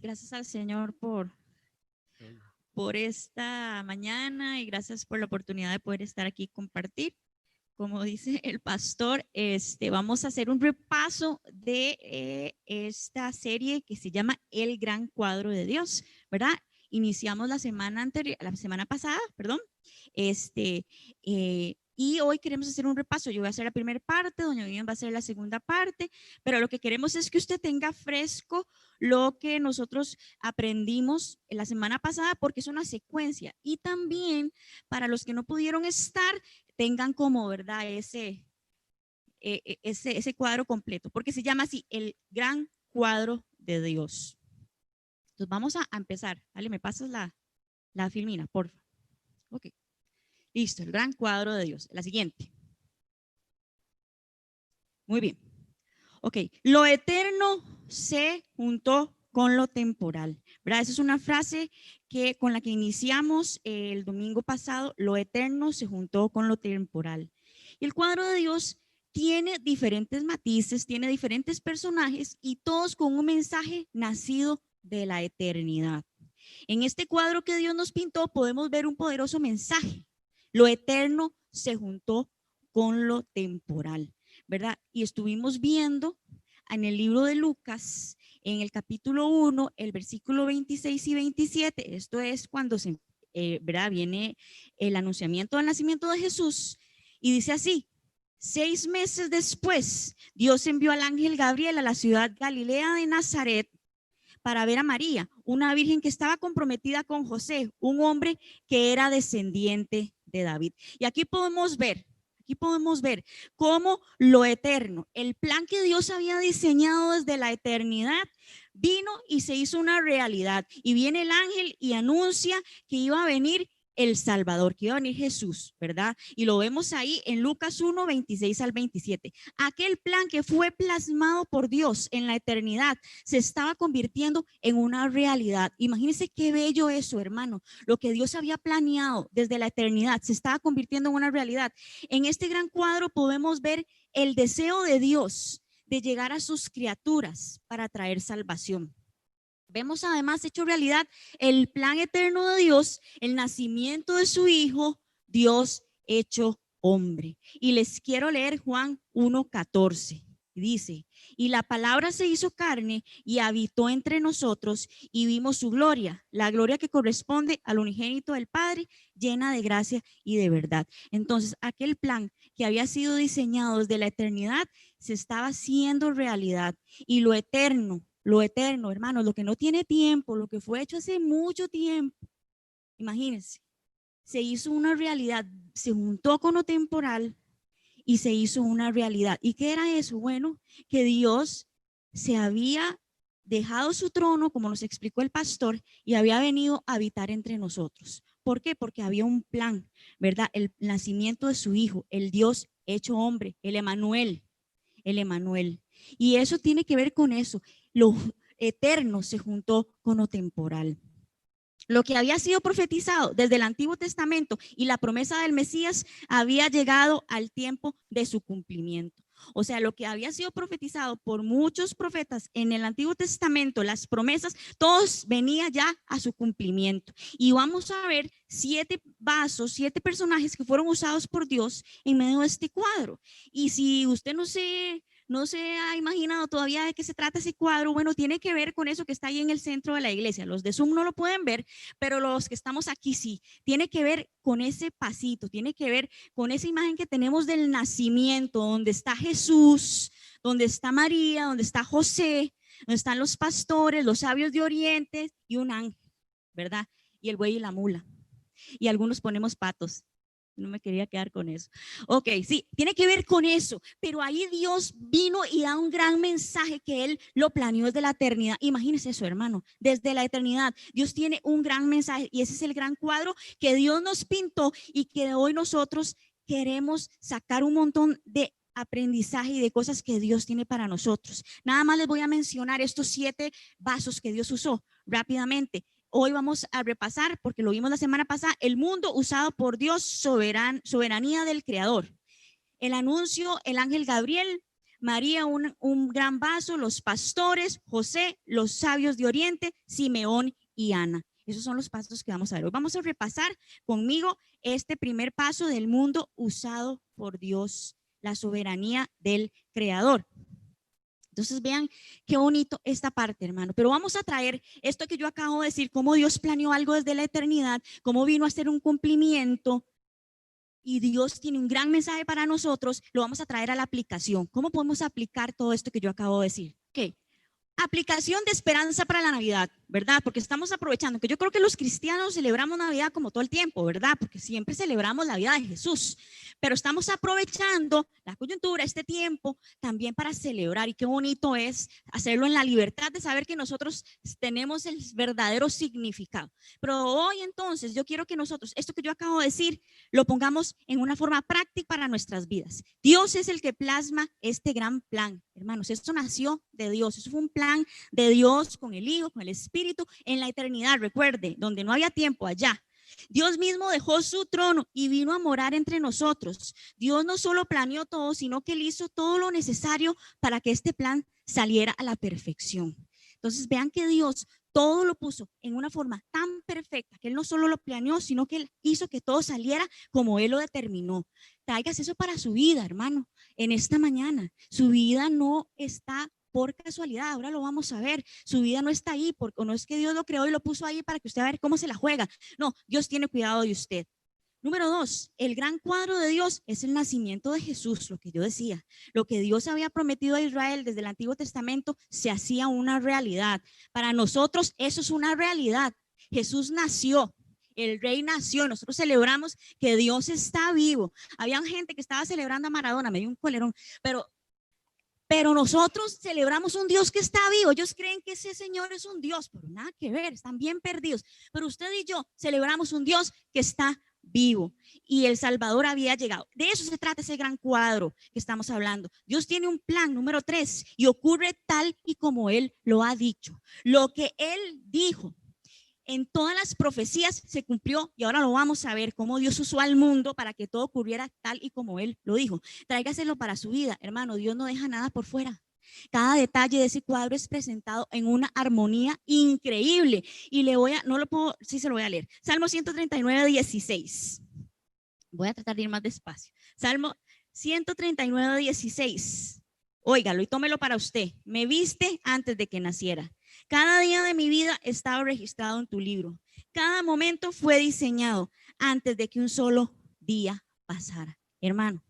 gracias al Señor por esta mañana y gracias por la oportunidad de poder estar aquí y compartir. Como dice el pastor, vamos a hacer un repaso de esta serie que se llama El Gran Cuadro de Dios, ¿verdad? Iniciamos la semana pasada, perdón, y hoy queremos hacer un repaso. Yo voy a hacer la primera parte, doña Vivian va a hacer la segunda parte, pero lo que queremos es que usted tenga fresco lo que nosotros aprendimos en la semana pasada, porque es una secuencia. Y también para los que no pudieron estar, tengan como, ¿verdad? Ese cuadro completo, porque se llama así, el gran cuadro de Dios. Entonces vamos a empezar. Dale, me pasas la filmina, por favor. Ok. Listo, el gran cuadro de Dios. La siguiente. Muy bien. Ok, lo eterno se juntó con lo temporal, ¿verdad? Esa es una frase con la que iniciamos el domingo pasado. Lo eterno se juntó con lo temporal. Y el cuadro de Dios tiene diferentes matices, tiene diferentes personajes y todos con un mensaje nacido de la eternidad. En este cuadro que Dios nos pintó podemos ver un poderoso mensaje. Lo eterno se juntó con lo temporal, ¿verdad? Y estuvimos viendo en el libro de Lucas, en el capítulo 1, el versículo 26 y 27, esto es cuando ¿verdad? Viene el anunciamiento del nacimiento de Jesús, y dice así: 6 meses después, Dios envió al ángel Gabriel a la ciudad Galilea de Nazaret para ver a María, una virgen que estaba comprometida con José, un hombre que era descendiente de David. Y aquí podemos ver cómo lo eterno, el plan que Dios había diseñado desde la eternidad, vino y se hizo una realidad. Y viene el ángel y anuncia que iba a venir el Salvador, que iba a venir Jesús, ¿verdad? Y lo vemos ahí en Lucas 1, 26 al 27. Aquel plan que fue plasmado por Dios en la eternidad se estaba convirtiendo en una realidad. Imagínense qué bello eso, hermano. Lo que Dios había planeado desde la eternidad se estaba convirtiendo en una realidad. En este gran cuadro podemos ver el deseo de Dios de llegar a sus criaturas para traer salvación. Vemos además hecho realidad el plan eterno de Dios, el nacimiento de su Hijo, Dios hecho hombre. Y les quiero leer Juan 1:14. Dice: y la palabra se hizo carne y habitó entre nosotros y vimos su gloria, la gloria que corresponde al unigénito del Padre, llena de gracia y de verdad. Entonces, aquel plan que había sido diseñado desde la eternidad se estaba haciendo realidad, y lo eterno, hermanos, lo que no tiene tiempo, lo que fue hecho hace mucho tiempo, imagínense, se hizo una realidad, se juntó con lo temporal y se hizo una realidad. ¿Y qué era eso? Bueno, que Dios se había dejado su trono, como nos explicó el pastor, y había venido a habitar entre nosotros. ¿Por qué? Porque había un plan, ¿verdad? El nacimiento de su Hijo, el Dios hecho hombre, el Emanuel. Y eso tiene que ver con eso. Lo eterno se juntó con lo temporal. Lo que había sido profetizado desde el Antiguo Testamento y la promesa del Mesías había llegado al tiempo de su cumplimiento. O sea, lo que había sido profetizado por muchos profetas en el Antiguo Testamento, las promesas, todos venía ya a su cumplimiento. Y vamos a ver 7 personajes que fueron usados por Dios en medio de este cuadro. Y si usted no se ha imaginado todavía de qué se trata ese cuadro, bueno, tiene que ver con eso que está ahí en el centro de la iglesia. Los de Zoom no lo pueden ver, pero los que estamos aquí sí. Tiene que ver con ese pasito, tiene que ver con esa imagen que tenemos del nacimiento, donde está Jesús, donde está María, donde está José, donde están los pastores, los sabios de Oriente y un ángel, ¿verdad? Y el buey y la mula. Y algunos ponemos patos. No me quería quedar con eso. Ok, sí, tiene que ver con eso, pero ahí Dios vino y da un gran mensaje que Él lo planeó desde la eternidad. Imagínense eso, hermano, desde la eternidad Dios tiene un gran mensaje, y ese es el gran cuadro que Dios nos pintó y que hoy nosotros queremos sacar un montón de aprendizaje y de cosas que Dios tiene para nosotros. Nada más les voy a mencionar estos 7 vasos que Dios usó rápidamente. Hoy vamos a repasar, porque lo vimos la semana pasada, el mundo usado por Dios, soberanía del Creador. El anuncio, el ángel Gabriel, María un gran vaso, los pastores, José, los sabios de Oriente, Simeón y Ana. Esos son los pasos que vamos a ver. Hoy vamos a repasar conmigo este primer paso del mundo usado por Dios, la soberanía del Creador. Entonces vean qué bonito esta parte, hermano. Pero vamos a traer esto que yo acabo de decir, cómo Dios planeó algo desde la eternidad, cómo vino a ser un cumplimiento y Dios tiene un gran mensaje para nosotros, lo vamos a traer a la aplicación. ¿Cómo podemos aplicar todo esto que yo acabo de decir? Ok. Aplicación de esperanza para la Navidad, ¿verdad? Porque estamos aprovechando, que yo creo que los cristianos celebramos Navidad como todo el tiempo, ¿verdad? Porque siempre celebramos la vida de Jesús, pero estamos aprovechando la coyuntura, este tiempo, también para celebrar. Y qué bonito es hacerlo en la libertad de saber que nosotros tenemos el verdadero significado. Pero hoy entonces yo quiero que nosotros, esto que yo acabo de decir, lo pongamos en una forma práctica para nuestras vidas. Dios es el que plasma este gran plan, hermanos. Esto nació de Dios, eso fue un plan de Dios con el Hijo, con el Espíritu en la eternidad. Recuerde, donde no había tiempo, allá. Dios mismo dejó su trono y vino a morar entre nosotros. Dios no solo planeó todo, sino que Él hizo todo lo necesario para que este plan saliera a la perfección. Entonces vean que Dios todo lo puso en una forma tan perfecta que Él no solo lo planeó, sino que Él hizo que todo saliera como Él lo determinó. Traigas eso para su vida, hermano, en esta mañana. Su vida no está por casualidad, ahora lo vamos a ver. Su vida no está ahí, porque no es que Dios lo creó y lo puso ahí para que usted vea cómo se la juega. No, Dios tiene cuidado de usted. Número 2, el gran cuadro de Dios es el nacimiento de Jesús, lo que yo decía. Lo que Dios había prometido a Israel desde el Antiguo Testamento se hacía una realidad. Para nosotros eso es una realidad. Jesús nació. El rey nació, nosotros celebramos que Dios está vivo. Había gente que estaba celebrando a Maradona, me dio un colerón, pero nosotros celebramos un Dios que está vivo. Ellos creen que ese Señor es un Dios, pero nada que ver, están bien perdidos. Pero usted y yo celebramos un Dios que está vivo y el Salvador había llegado. De eso se trata ese gran cuadro que estamos hablando. Dios tiene un plan, número 3, y ocurre tal y como Él lo ha dicho. Lo que Él dijo en todas las profecías se cumplió y ahora lo vamos a ver cómo Dios usó al mundo para que todo ocurriera tal y como Él lo dijo. Tráigaselo para su vida, hermano. Dios no deja nada por fuera. Cada detalle de ese cuadro es presentado en una armonía increíble. Y le voy a, no lo puedo, sí se lo voy a leer. Salmo 139, 16. Voy a tratar de ir más despacio. Salmo 139, 16. Óigalo y tómelo para usted. Me viste antes de que naciera. Cada día de mi vida estaba registrado en tu libro. Cada momento fue diseñado antes de que un solo día pasara. Hermano,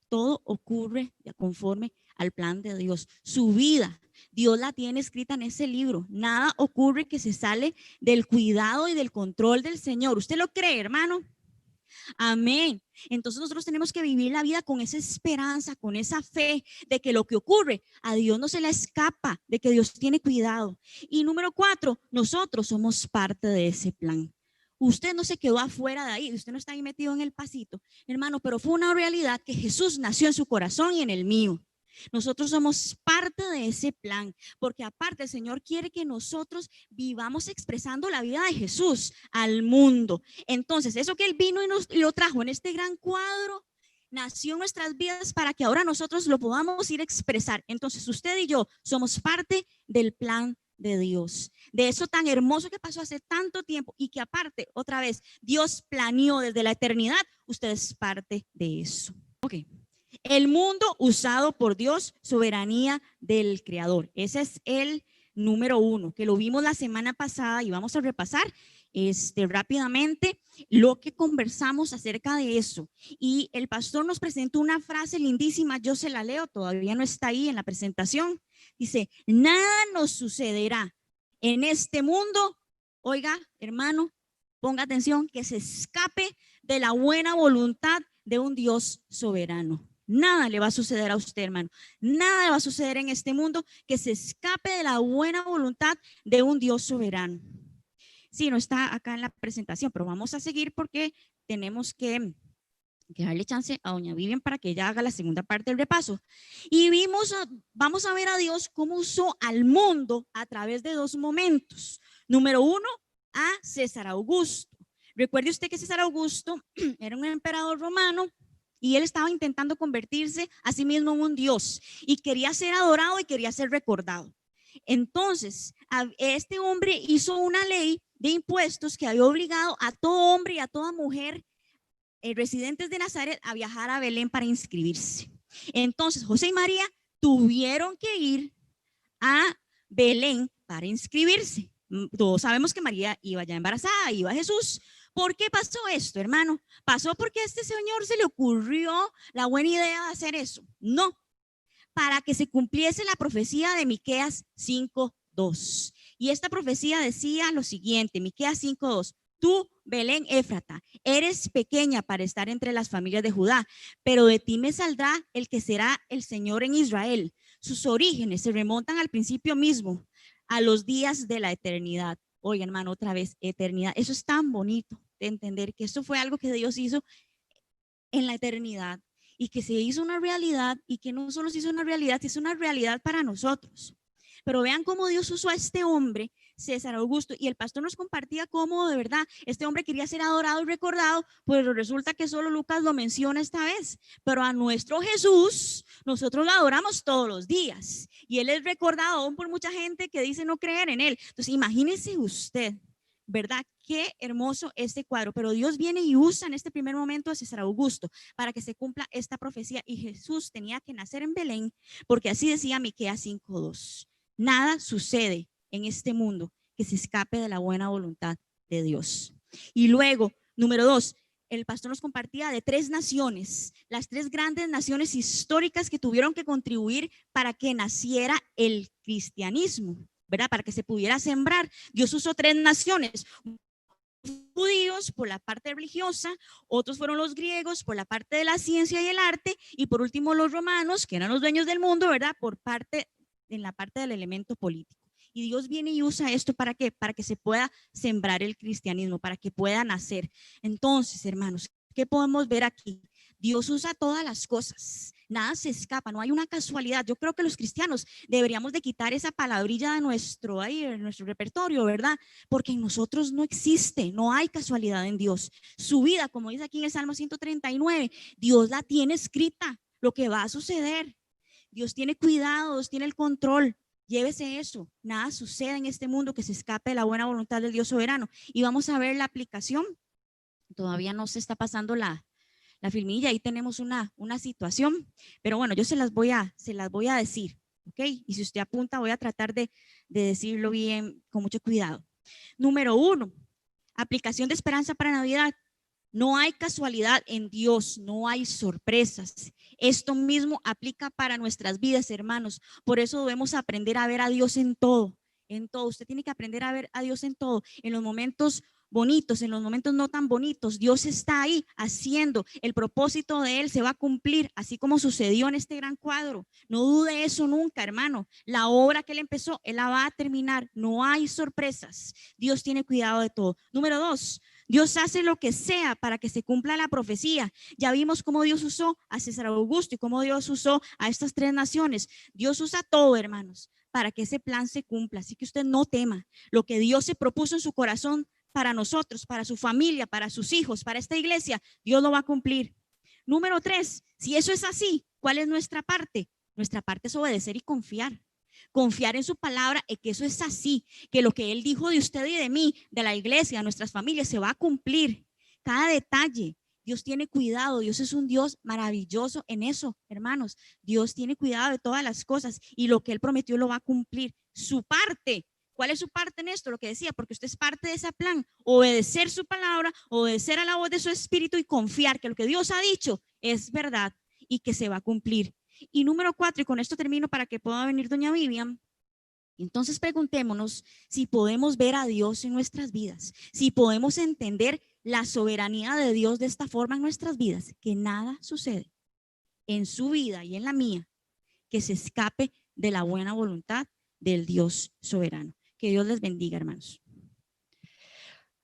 todo ocurre conforme al plan de Dios. Su vida, Dios la tiene escrita en ese libro. Nada ocurre que se sale del cuidado y del control del Señor. ¿Usted lo cree, hermano? Amén. Entonces nosotros tenemos que vivir la vida con esa esperanza, con esa fe de que lo que ocurre a Dios no se le escapa, de que Dios tiene cuidado. Y número 4, nosotros somos parte de ese plan. Usted no se quedó afuera de ahí, usted no está ahí metido en el pasito, hermano, pero fue una realidad que Jesús nació en su corazón y en el mío. Nosotros somos parte de ese plan, porque aparte el Señor quiere que nosotros vivamos expresando la vida de Jesús al mundo. Entonces, eso que Él vino y lo trajo en este gran cuadro, nació en nuestras vidas para que ahora nosotros lo podamos ir a expresar. Entonces, usted y yo somos parte del plan de Dios, de eso tan hermoso que pasó hace tanto tiempo y que aparte, otra vez, Dios planeó desde la eternidad. Usted es parte de eso. Ok. El mundo usado por Dios, soberanía del Creador. Ese es el número 1, que lo vimos la semana pasada y vamos a repasar rápidamente lo que conversamos acerca de eso. Y el pastor nos presentó una frase lindísima, yo se la leo, todavía no está ahí en la presentación. Dice, nada nos sucederá en este mundo, oiga, hermano, ponga atención, que se escape de la buena voluntad de un Dios soberano. Nada le va a suceder a usted, hermano. Nada le va a suceder en este mundo que se escape de la buena voluntad de un Dios soberano. Sí, no está acá en la presentación, pero vamos a seguir porque tenemos que darle chance a doña Vivian para que ella haga la segunda parte del repaso. Y vamos a ver a Dios cómo usó al mundo a través de 2 momentos. Número 1, a César Augusto. Recuerde usted que César Augusto era un emperador romano Y él estaba intentando convertirse a sí mismo en un Dios y quería ser adorado y quería ser recordado. Entonces, este hombre hizo una ley de impuestos que había obligado a todo hombre y a toda mujer residentes de Nazaret a viajar a Belén para inscribirse. Entonces, José y María tuvieron que ir a Belén para inscribirse. Todos sabemos que María iba ya embarazada, iba Jesús. ¿Por qué pasó esto, hermano? ¿Pasó porque a este señor se le ocurrió la buena idea de hacer eso? No, para que se cumpliese la profecía de Miqueas 5:2. Y esta profecía decía lo siguiente, Miqueas 5:2. Tú, Belén Éfrata, eres pequeña para estar entre las familias de Judá, pero de ti me saldrá el que será el Señor en Israel. Sus orígenes se remontan al principio mismo, a los días de la eternidad. Oye, hermano, otra vez, eternidad. Eso es tan bonito de entender que esto fue algo que Dios hizo en la eternidad y que se hizo una realidad y que no solo se hizo una realidad, se hizo una realidad para nosotros. Pero vean cómo Dios usó a este hombre, César Augusto, y el pastor nos compartía cómo de verdad este hombre quería ser adorado y recordado, pues resulta que solo Lucas lo menciona esta vez, pero a nuestro Jesús nosotros lo adoramos todos los días y él es recordado aún por mucha gente que dice no creer en él. Entonces imagínese usted, ¿verdad? Qué hermoso este cuadro, pero Dios viene y usa en este primer momento a César Augusto para que se cumpla esta profecía y Jesús tenía que nacer en Belén porque así decía Miqueas 5:2. Nada sucede en este mundo que se escape de la buena voluntad de Dios. Y luego, número 2, el pastor nos compartía de 3 naciones, las 3 grandes naciones históricas que tuvieron que contribuir para que naciera el cristianismo, ¿verdad? Para que se pudiera sembrar. Dios usó 3 naciones, judíos por la parte religiosa, otros fueron los griegos por la parte de la ciencia y el arte, y por último los romanos, que eran los dueños del mundo, ¿verdad? En la parte del elemento político. Y Dios viene y usa esto ¿para qué? Para que se pueda sembrar el cristianismo, para que pueda nacer. Entonces, hermanos, ¿qué podemos ver aquí? Dios usa todas las cosas, nada se escapa, no hay una casualidad. Yo creo que los cristianos deberíamos de quitar esa palabrilla de nuestro repertorio, ¿verdad? Porque en nosotros no existe, no hay casualidad en Dios. Su vida, como dice aquí en el Salmo 139, Dios la tiene escrita, lo que va a suceder. Dios tiene cuidado, Dios tiene el control. Llévese eso. Nada sucede en este mundo que se escape de la buena voluntad del Dios soberano. Y vamos a ver la aplicación. Todavía no se está pasando la filmilla. Ahí tenemos una situación. Pero bueno, yo se las voy a decir. ¿Ok? Y si usted apunta, voy a tratar de decirlo bien, con mucho cuidado. Número 1, aplicación de esperanza para Navidad. No hay casualidad en Dios, no hay sorpresas. Esto mismo aplica para nuestras vidas, hermanos. Por eso debemos aprender a ver a Dios en todo, en todo. Usted tiene que aprender a ver a Dios en todo, en los momentos bonitos, en los momentos no tan bonitos. Dios está ahí haciendo, el propósito de Él se va a cumplir, así como sucedió en este gran cuadro. No dude eso nunca, hermano. La obra que Él empezó, Él la va a terminar. No hay sorpresas. Dios tiene cuidado de todo. Número 2, Dios hace lo que sea para que se cumpla la profecía. Ya vimos cómo Dios usó a César Augusto y cómo Dios usó a estas 3 naciones. Dios usa todo, hermanos, para que ese plan se cumpla. Así que usted no tema. Lo que Dios se propuso en su corazón para nosotros, para su familia, para sus hijos, para esta iglesia, Dios lo va a cumplir. Número 3, si eso es así, ¿cuál es nuestra parte? Nuestra parte es obedecer y confiar. Confiar en su palabra y que eso es así, que lo que Él dijo de usted y de mí, de la iglesia, de nuestras familias, se va a cumplir. Cada detalle, Dios tiene cuidado, Dios es un Dios maravilloso en eso, hermanos. Dios tiene cuidado de todas las cosas y lo que Él prometió lo va a cumplir. Su parte, ¿cuál es su parte en esto? Lo que decía, porque usted es parte de ese plan, obedecer su palabra, obedecer a la voz de su espíritu y confiar que lo que Dios ha dicho es verdad y que se va a cumplir. Y número 4, y con esto termino para que pueda venir doña Vivian. Entonces preguntémonos si podemos ver a Dios en nuestras vidas, si podemos entender la soberanía de Dios de esta forma en nuestras vidas, que nada sucede en su vida y en la mía que se escape de la buena voluntad del Dios soberano. Que Dios les bendiga, hermanos.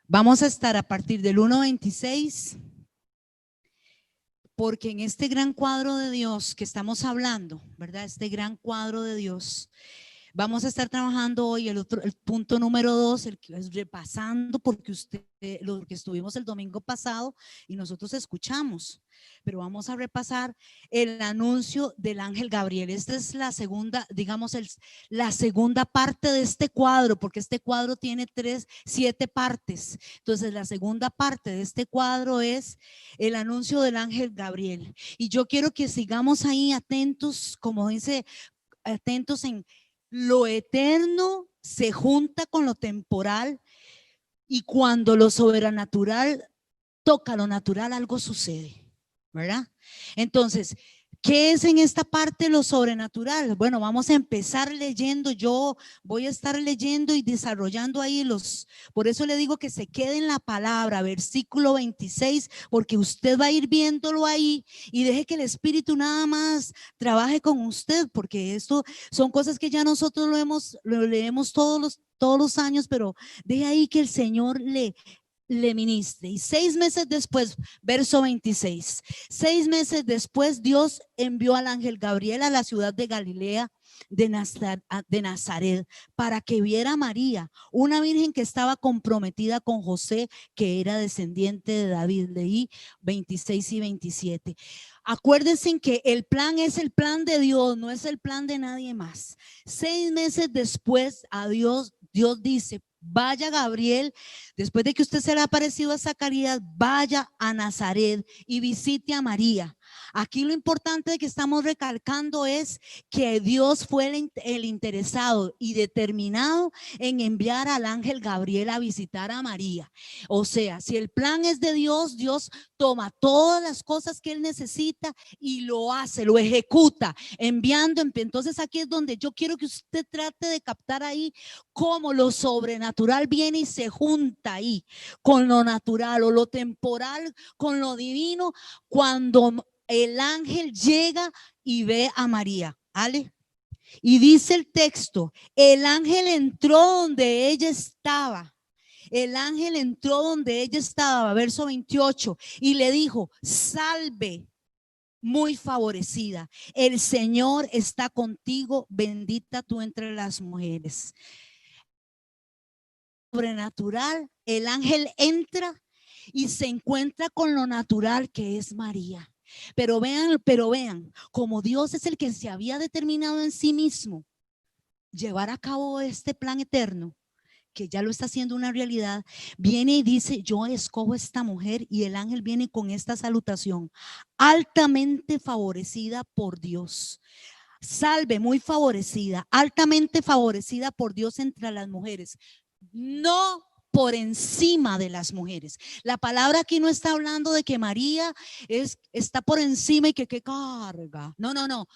Vamos a estar a partir del 1:26, porque en este gran cuadro de Dios que estamos hablando, ¿verdad? Este gran cuadro de Dios, Vamos a estar trabajando hoy el punto número 2, el que es repasando, porque lo que estuvimos el domingo pasado y nosotros escuchamos, pero vamos a repasar el anuncio del ángel Gabriel. Esta es la segunda, digamos, la segunda parte de este cuadro, porque este cuadro tiene 7 partes. Entonces, la segunda parte de este cuadro es el anuncio del ángel Gabriel. Y yo quiero que sigamos ahí atentos, como dice, atentos en lo eterno se junta con lo temporal, y cuando lo sobrenatural toca lo natural, algo sucede, ¿verdad? Entonces, ¿qué es en esta parte lo sobrenatural? Bueno, vamos a empezar leyendo. Yo voy a estar leyendo y desarrollando ahí por eso le digo que se quede en la palabra, versículo 26, porque usted va a ir viéndolo ahí y deje que el Espíritu nada más trabaje con usted, porque esto son cosas que ya nosotros lo leemos todos los años, pero deje ahí que el Señor le ministre. Y 6 meses después, verso 26, 6 meses después Dios envió al ángel Gabriel a la ciudad de Galilea de Nazaret para que viera a María, una virgen que estaba comprometida con José, que era descendiente de David. Leí 26 y 27. Acuérdense que el plan es el plan de Dios, no es el plan de nadie más. 6 meses después a Dios dice: vaya Gabriel, después de que usted se le ha aparecido a Zacarías, vaya a Nazaret y visite a María. Aquí lo importante que estamos recalcando es que Dios fue el interesado y determinado en enviar al ángel Gabriel a visitar a María. O sea, si el plan es de Dios, Dios toma todas las cosas que él necesita y lo hace, lo ejecuta, enviando. Entonces aquí es donde yo quiero que usted trate de captar ahí cómo lo sobrenatural viene y se junta ahí con lo natural, o lo temporal con lo divino, cuando el ángel llega y ve a María. ¿Vale? Y dice el texto: el ángel entró donde ella estaba. El ángel entró donde ella estaba, verso 28, y le dijo: salve, muy favorecida, el Señor está contigo, bendita tú entre las mujeres. Sobrenatural, el ángel entra y se encuentra con lo natural, que es María. Pero vean, como Dios es el que se había determinado en sí mismo llevar a cabo este plan eterno, que ya lo está haciendo una realidad, viene y dice: yo escojo esta mujer. Y el ángel viene con esta salutación: altamente favorecida por Dios. Salve, muy favorecida, altamente favorecida por Dios entre las mujeres, no por encima de las mujeres. La palabra aquí no está hablando de que María está por encima y que carga. No, no, no.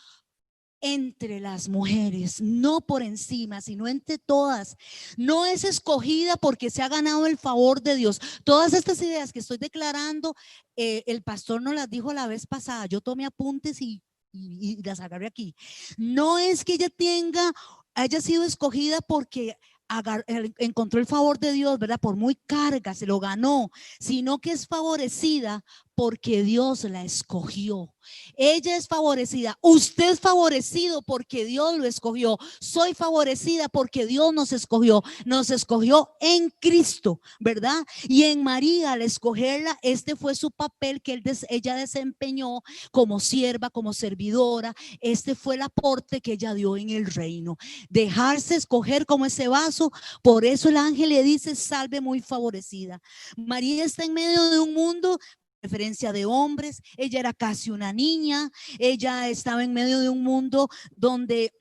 Entre las mujeres, no por encima, sino entre todas. No es escogida porque se ha ganado el favor de Dios. Todas estas ideas que estoy declarando, el pastor nos las dijo la vez pasada. Yo tomé apuntes y las agarré aquí. No es que ella haya sido escogida porque encontró el favor de Dios, ¿verdad? Por muy carga, se lo ganó, sino que es favorecida porque Dios la escogió. Ella es favorecida. Usted es favorecido porque Dios lo escogió. Soy favorecida porque Dios nos escogió en Cristo, ¿verdad? Y en María, al escogerla, este fue su papel que ella desempeñó como sierva, como servidora. Este fue el aporte que ella dio en el reino, dejarse escoger como ese vaso. Por eso el ángel le dice: salve, muy favorecida. María está en medio de un mundo, referencia de hombres. Ella era casi una niña. Ella estaba en medio de un mundo donde,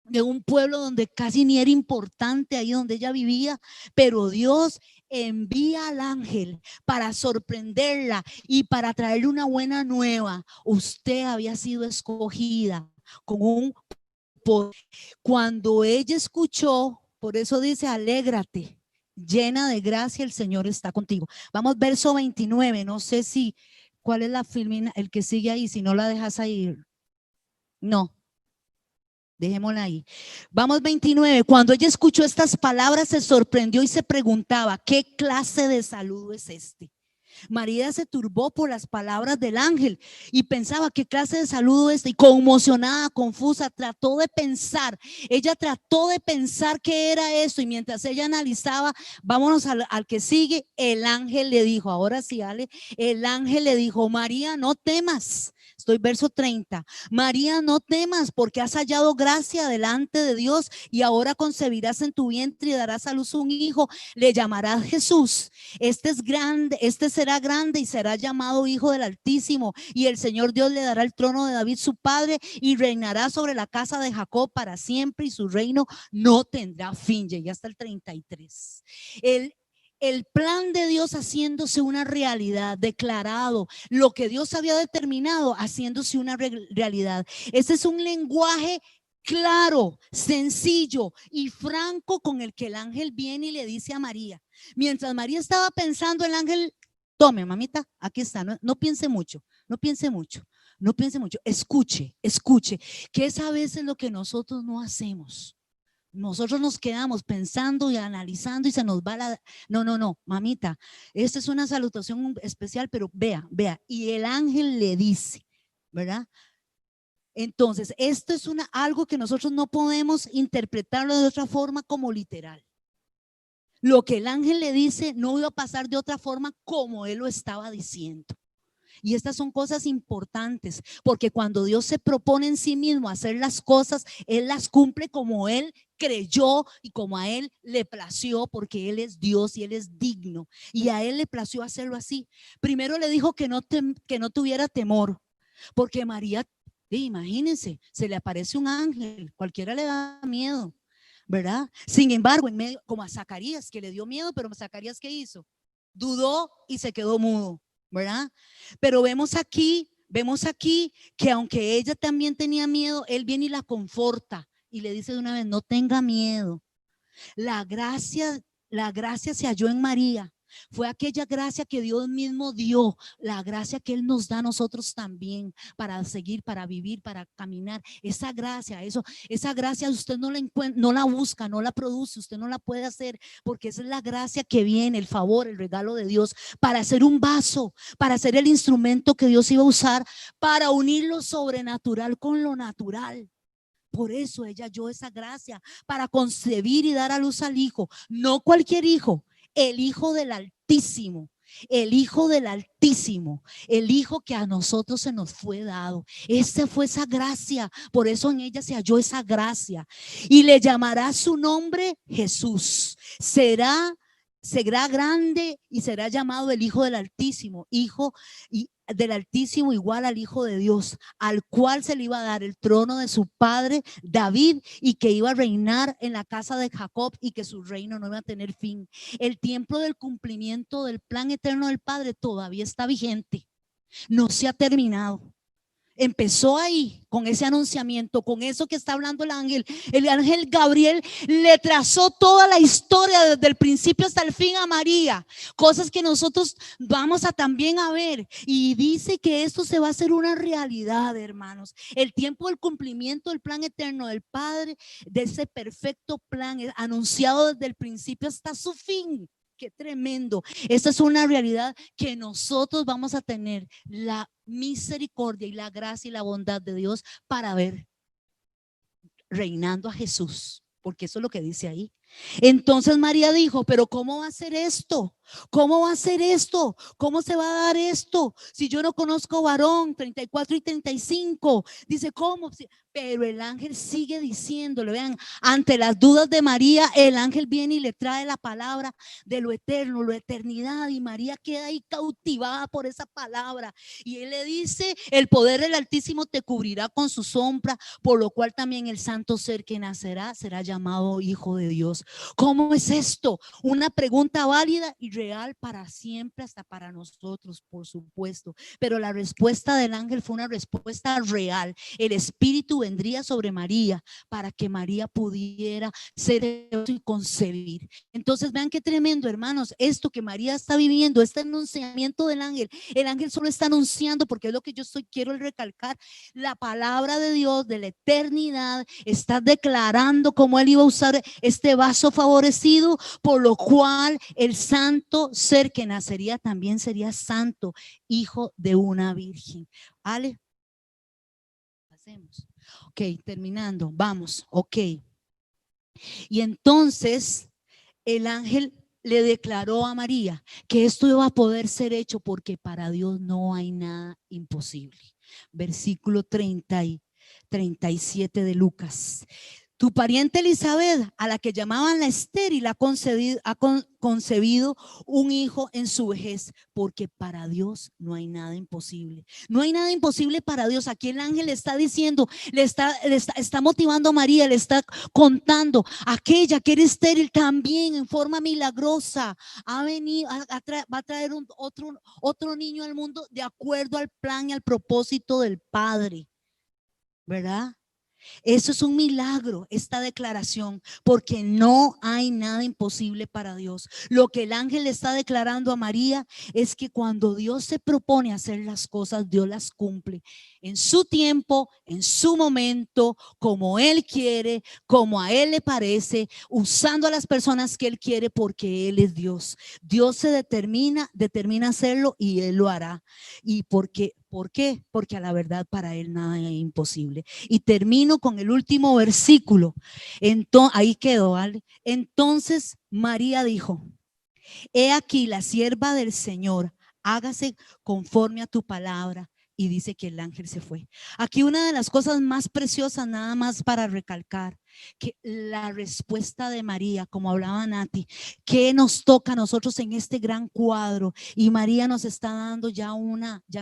de un pueblo donde casi ni era importante ahí donde ella vivía, pero Dios envía al ángel para sorprenderla y para traerle una buena nueva. Usted había sido escogida con un poder. Cuando ella escuchó, por eso dice: alégrate, llena de gracia, el Señor está contigo. Vamos, verso 29. No sé si, ¿cuál es la filmina? El que sigue ahí, si no la dejas ahí. No, dejémosla ahí. Vamos, 29. Cuando ella escuchó estas palabras, se sorprendió y se preguntaba: ¿qué clase de saludo es este? María se turbó por las palabras del ángel y pensaba qué clase de saludo es, y conmocionada, confusa, ella trató de pensar qué era eso, y mientras ella analizaba, vámonos al que sigue, el ángel le dijo, ahora sí, Ale, el ángel le dijo, María, no temas. Estoy verso 30. María, no temas porque has hallado gracia delante de Dios y ahora concebirás en tu vientre y darás a luz un hijo, le llamarás Jesús. Este es grande, este será grande y será llamado Hijo del Altísimo, y el Señor Dios le dará el trono de David su padre y reinará sobre la casa de Jacob para siempre y su reino no tendrá fin. Llegué hasta el 33. El plan de Dios haciéndose una realidad, declarado, lo que Dios había determinado haciéndose una realidad. Ese es un lenguaje claro, sencillo y franco con el que el ángel viene y le dice a María. Mientras María estaba pensando, el ángel, tome mamita, aquí está, no piense mucho, no piense mucho, no piense mucho, escuche, que es a veces lo que nosotros no hacemos. Nosotros nos quedamos pensando y analizando y se nos va la... No, mamita, esta es una salutación especial, pero vea, y el ángel le dice, ¿verdad? Entonces, esto es algo que nosotros no podemos interpretarlo de otra forma como literal. Lo que el ángel le dice no iba a pasar de otra forma como él lo estaba diciendo. Y estas son cosas importantes, porque cuando Dios se propone en sí mismo hacer las cosas, Él las cumple como Él creyó y como a Él le plació, porque Él es Dios y Él es digno. Y a Él le plació hacerlo así. Primero le dijo que no tuviera temor, porque María, imagínense, se le aparece un ángel, cualquiera le da miedo, ¿verdad? Sin embargo, en medio, como a Zacarías, que le dio miedo, pero Zacarías, ¿qué hizo? Dudó y se quedó mudo, ¿verdad? Pero vemos aquí que aunque ella también tenía miedo, él viene y la conforta y le dice de una vez, no tenga miedo. La gracia se halló en María. Fue aquella gracia que Dios mismo dio, la gracia que Él nos da a nosotros también para seguir, para vivir, para caminar. Esa gracia usted no la encuentra, no la busca, no la produce, usted no la puede hacer, porque esa es la gracia que viene, el favor, el regalo de Dios para hacer un vaso, para hacer el instrumento que Dios iba a usar para unir lo sobrenatural con lo natural. Por eso ella halló esa gracia para concebir y dar a luz al hijo, no cualquier hijo, el Hijo del Altísimo, el Hijo del Altísimo, el Hijo que a nosotros se nos fue dado. Esa fue esa gracia, por eso en ella se halló esa gracia. Y le llamará su nombre Jesús. Será grande y será llamado el Hijo del Altísimo, Hijo del Altísimo igual al Hijo de Dios, al cual se le iba a dar el trono de su padre David y que iba a reinar en la casa de Jacob y que su reino no iba a tener fin. El tiempo del cumplimiento del plan eterno del Padre todavía está vigente, no se ha terminado. Empezó ahí con ese anunciamiento, con eso que está hablando el ángel. El ángel Gabriel le trazó toda la historia desde el principio hasta el fin a María, cosas que nosotros vamos a también a ver, y dice que esto se va a hacer una realidad, hermanos. El tiempo del cumplimiento del plan eterno del Padre, de ese perfecto plan anunciado desde el principio hasta su fin. Qué tremendo. Esta es una realidad que nosotros vamos a tener la misericordia y la gracia y la bondad de Dios para ver reinando a Jesús, porque eso es lo que dice ahí. Entonces María dijo, pero ¿cómo va a ser esto? ¿Cómo va a ser esto? ¿Cómo se va a dar esto? Si yo no conozco varón, 34 y 35, dice, ¿cómo? Pero el ángel sigue diciéndole, vean, ante las dudas de María, el ángel viene y le trae la palabra de lo eterno, la eternidad, y María queda ahí cautivada por esa palabra, y él le dice, el poder del Altísimo te cubrirá con su sombra, por lo cual también el santo ser que nacerá será llamado Hijo de Dios. ¿Cómo es esto? Una pregunta válida y real para siempre, hasta para nosotros, por supuesto, pero la respuesta del ángel fue una respuesta real. El Espíritu vendría sobre María para que María pudiera ser y concebir. Entonces vean qué tremendo, hermanos, esto que María está viviendo, este anunciamiento del ángel. El ángel solo está anunciando, porque es lo que yo quiero recalcar, la palabra de Dios de la eternidad. Está declarando cómo él iba a usar este vaso caso favorecido, por lo cual el santo ser que nacería también sería santo, hijo de una virgen. ¿Vale? Hacemos. Ok, terminando, vamos, ok. Y entonces el ángel le declaró a María que esto iba a poder ser hecho porque para Dios no hay nada imposible. Versículo 37 de Lucas. Tu pariente Elizabeth, a la que llamaban la estéril, ha concebido un hijo en su vejez, porque para Dios no hay nada imposible. No hay nada imposible para Dios. Aquí el ángel le está diciendo, está motivando a María, le está contando, aquella que era estéril también en forma milagrosa ha venido, va a traer otro niño al mundo de acuerdo al plan y al propósito del Padre, ¿verdad? Eso es un milagro, esta declaración, porque no hay nada imposible para Dios. Lo que el ángel le está declarando a María es que cuando Dios se propone hacer las cosas, Dios las cumple en su tiempo, en su momento, como Él quiere, como a Él le parece, usando a las personas que Él quiere, porque Él es Dios. Dios se determina a hacerlo y Él lo hará. ¿Y por qué? Porque a la verdad para Él nada es imposible. Y termino con el último versículo. Entonces, ahí quedó, ¿vale? Entonces María dijo: he aquí la sierva del Señor, hágase conforme a tu palabra. Y dice que el ángel se fue. Aquí una de las cosas más preciosas, nada más para recalcar, que la respuesta de María, como hablaba Nati, que nos toca a nosotros en este gran cuadro. Y María nos está dando ya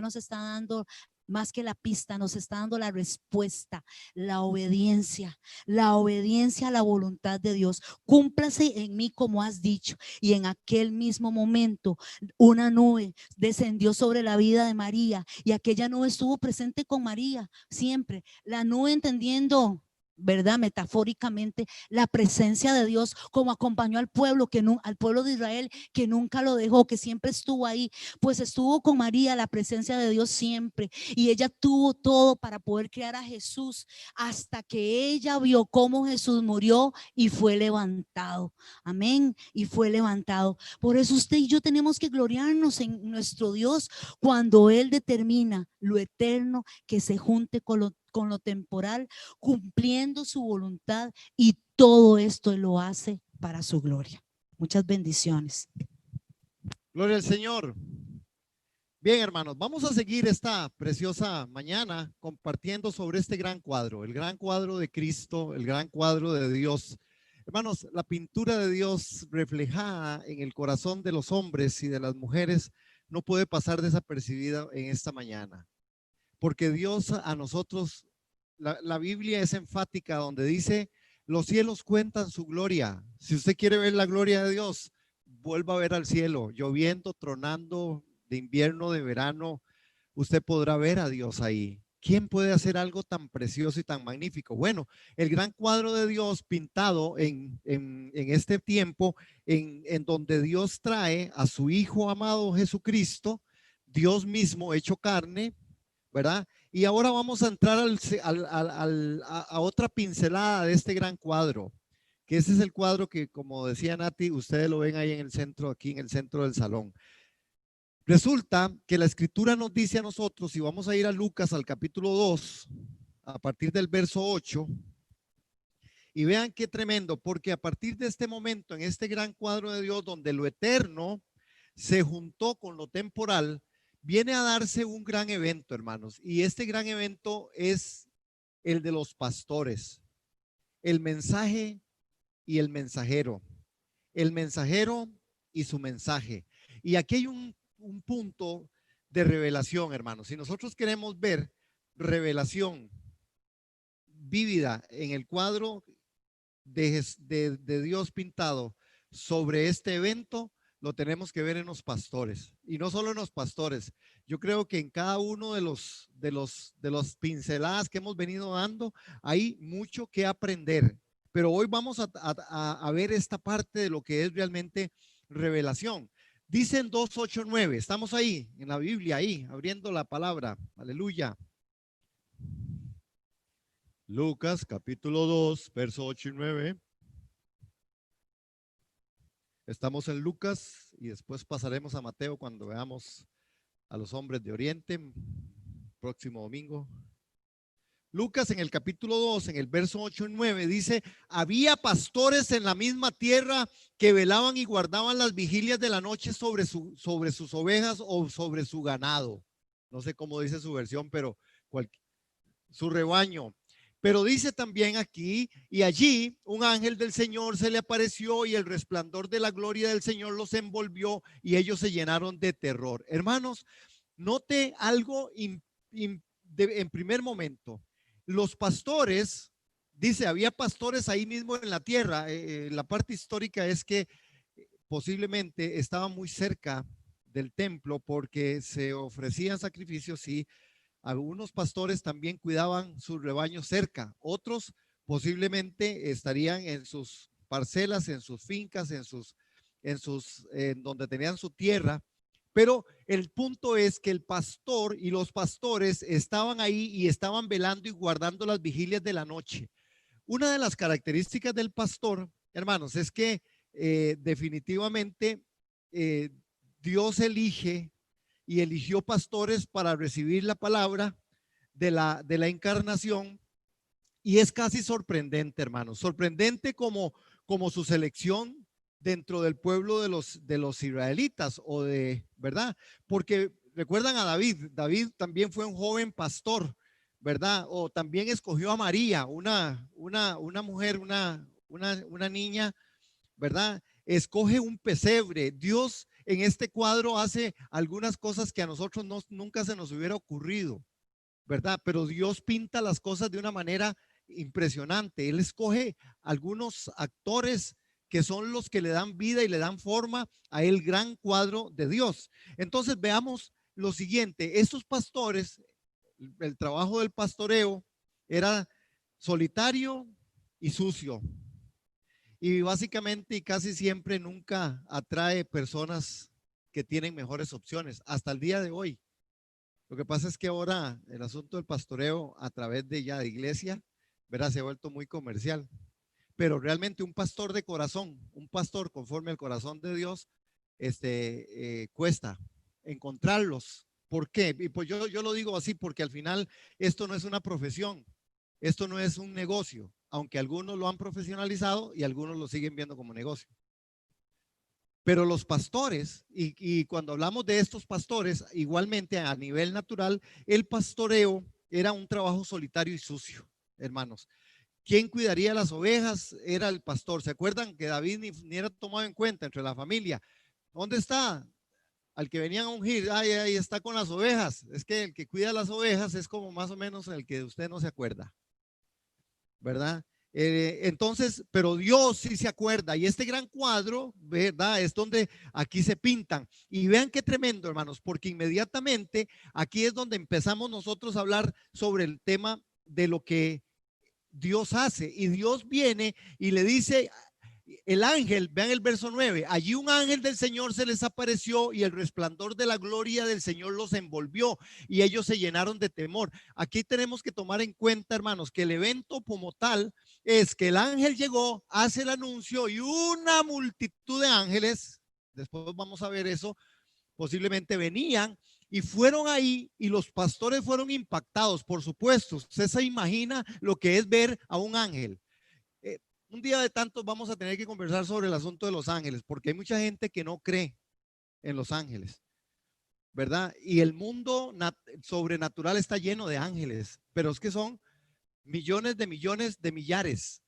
nos está dando más que la pista, nos está dando la respuesta, la obediencia a la voluntad de Dios. Cúmplase en mí como has dicho. Y en aquel mismo momento una nube descendió sobre la vida de María y aquella nube estuvo presente con María siempre. La nube, entendiendo, ¿verdad? Metafóricamente, la presencia de Dios, como acompañó al pueblo, al pueblo de Israel, que nunca lo dejó, que siempre estuvo ahí, pues estuvo con María la presencia de Dios siempre, y ella tuvo todo para poder crear a Jesús, hasta que ella vio cómo Jesús murió y fue levantado. Amén. Y fue levantado. Por eso usted y yo tenemos que gloriarnos en nuestro Dios cuando Él determina lo eterno que se junte con lo temporal, cumpliendo su voluntad, y todo esto Él lo hace para su gloria. Muchas bendiciones. Gloria al Señor. Bien, hermanos, vamos a seguir esta preciosa mañana compartiendo sobre este gran cuadro, el gran cuadro de Cristo, el gran cuadro de Dios. Hermanos, la pintura de Dios reflejada en el corazón de los hombres y de las mujeres no puede pasar desapercibida en esta mañana, porque Dios a nosotros, la Biblia es enfática donde dice: los cielos cuentan su gloria. Si usted quiere ver la gloria de Dios, vuelva a ver al cielo, lloviendo, tronando, de invierno, de verano, usted podrá ver a Dios ahí. ¿Quién puede hacer algo tan precioso y tan magnífico? Bueno, el gran cuadro de Dios pintado en este tiempo, en donde Dios trae a su Hijo amado Jesucristo, Dios mismo hecho carne, ¿verdad? Y ahora vamos a entrar a otra pincelada de este gran cuadro, que ese es el cuadro que, como decía Nati, ustedes lo ven ahí en el centro, aquí en el centro del salón. Resulta que la escritura nos dice a nosotros, y vamos a ir a Lucas al capítulo 2, a partir del verso 8, y vean qué tremendo, porque a partir de este momento, en este gran cuadro de Dios, donde lo eterno se juntó con lo temporal, viene a darse un gran evento, hermanos, y este gran evento es el de los pastores, el mensaje y el mensajero y su mensaje. Y aquí hay un punto de revelación, hermanos. Si nosotros queremos ver revelación vívida en el cuadro de Dios pintado sobre este evento, lo tenemos que ver en los pastores, y no solo en los pastores. Yo creo que en cada uno de los pinceladas que hemos venido dando hay mucho que aprender, pero hoy vamos a ver esta parte de lo que es realmente revelación. Dicen 2, 8, 9, estamos ahí en la Biblia, ahí abriendo la palabra. Aleluya. Lucas capítulo 2, verso 8 y 9. Estamos en Lucas y después pasaremos a Mateo cuando veamos a los hombres de Oriente, próximo domingo. Lucas en el capítulo 2, en el verso 8 y 9, dice: había pastores en la misma tierra que velaban y guardaban las vigilias de la noche sobre sus ovejas o sobre su ganado. No sé cómo dice su versión, pero su rebaño. Pero dice también aquí: y allí un ángel del Señor se le apareció y el resplandor de la gloria del Señor los envolvió y ellos se llenaron de terror. Hermanos, note algo en primer momento. Los pastores, dice, había pastores ahí mismo en la tierra. La parte histórica es que posiblemente estaban muy cerca del templo porque se ofrecían sacrificios y algunos pastores también cuidaban sus rebaños cerca. Otros posiblemente estarían en sus parcelas, en sus fincas, en donde tenían su tierra. Pero el punto es que el pastor y los pastores estaban ahí y estaban velando y guardando las vigilias de la noche. Una de las características del pastor, hermanos, es que definitivamente Dios elige y eligió pastores para recibir la palabra de la encarnación. Y es casi sorprendente, hermanos, sorprendente como su selección dentro del pueblo de los israelitas ¿verdad? Porque recuerdan a David también fue un joven pastor, ¿verdad? O también escogió a María, una mujer, una niña, ¿verdad? Escoge un pesebre. Dios en este cuadro hace algunas cosas que a nosotros nunca se nos hubiera ocurrido, ¿verdad? Pero Dios pinta las cosas de una manera impresionante. Él escoge algunos actores que son los que le dan vida y le dan forma a el gran cuadro de Dios. Entonces veamos lo siguiente: estos pastores, el trabajo del pastoreo era solitario y sucio. Y básicamente y casi siempre nunca atrae personas que tienen mejores opciones hasta el día de hoy. Lo que pasa es que ahora el asunto del pastoreo a través de iglesia, ¿verdad? Se ha vuelto muy comercial. Pero realmente un pastor de corazón, un pastor conforme al corazón de Dios, cuesta encontrarlos. ¿Por qué? Y pues yo lo digo así porque al final esto no es una profesión, esto no es un negocio, aunque algunos lo han profesionalizado y algunos lo siguen viendo como negocio. Pero los pastores, y cuando hablamos de estos pastores, igualmente a nivel natural, el pastoreo era un trabajo solitario y sucio, hermanos. ¿Quién cuidaría las ovejas? Era el pastor. ¿Se acuerdan que David ni era tomado en cuenta entre la familia? ¿Dónde está? Al que venían a ungir, ahí está con las ovejas. Es que el que cuida las ovejas es como más o menos el que usted no se acuerda, ¿verdad? Entonces, pero Dios sí se acuerda, y este gran cuadro, ¿verdad? Es donde aquí se pintan. Y vean qué tremendo, hermanos, porque inmediatamente aquí es donde empezamos nosotros a hablar sobre el tema de lo que Dios hace. Y Dios viene y le dice, el ángel, vean el verso 9, allí un ángel del Señor se les apareció y el resplandor de la gloria del Señor los envolvió y ellos se llenaron de temor. Aquí tenemos que tomar en cuenta, hermanos, que el evento como tal es que el ángel llegó, hace el anuncio y una multitud de ángeles, después vamos a ver eso, posiblemente venían y fueron ahí y los pastores fueron impactados, por supuesto. Usted se imagina lo que es ver a un ángel. Un día de tantos vamos a tener que conversar sobre el asunto de los ángeles, porque hay mucha gente que no cree en los ángeles, ¿verdad? Y el mundo sobrenatural está lleno de ángeles, pero es que son millones de millares,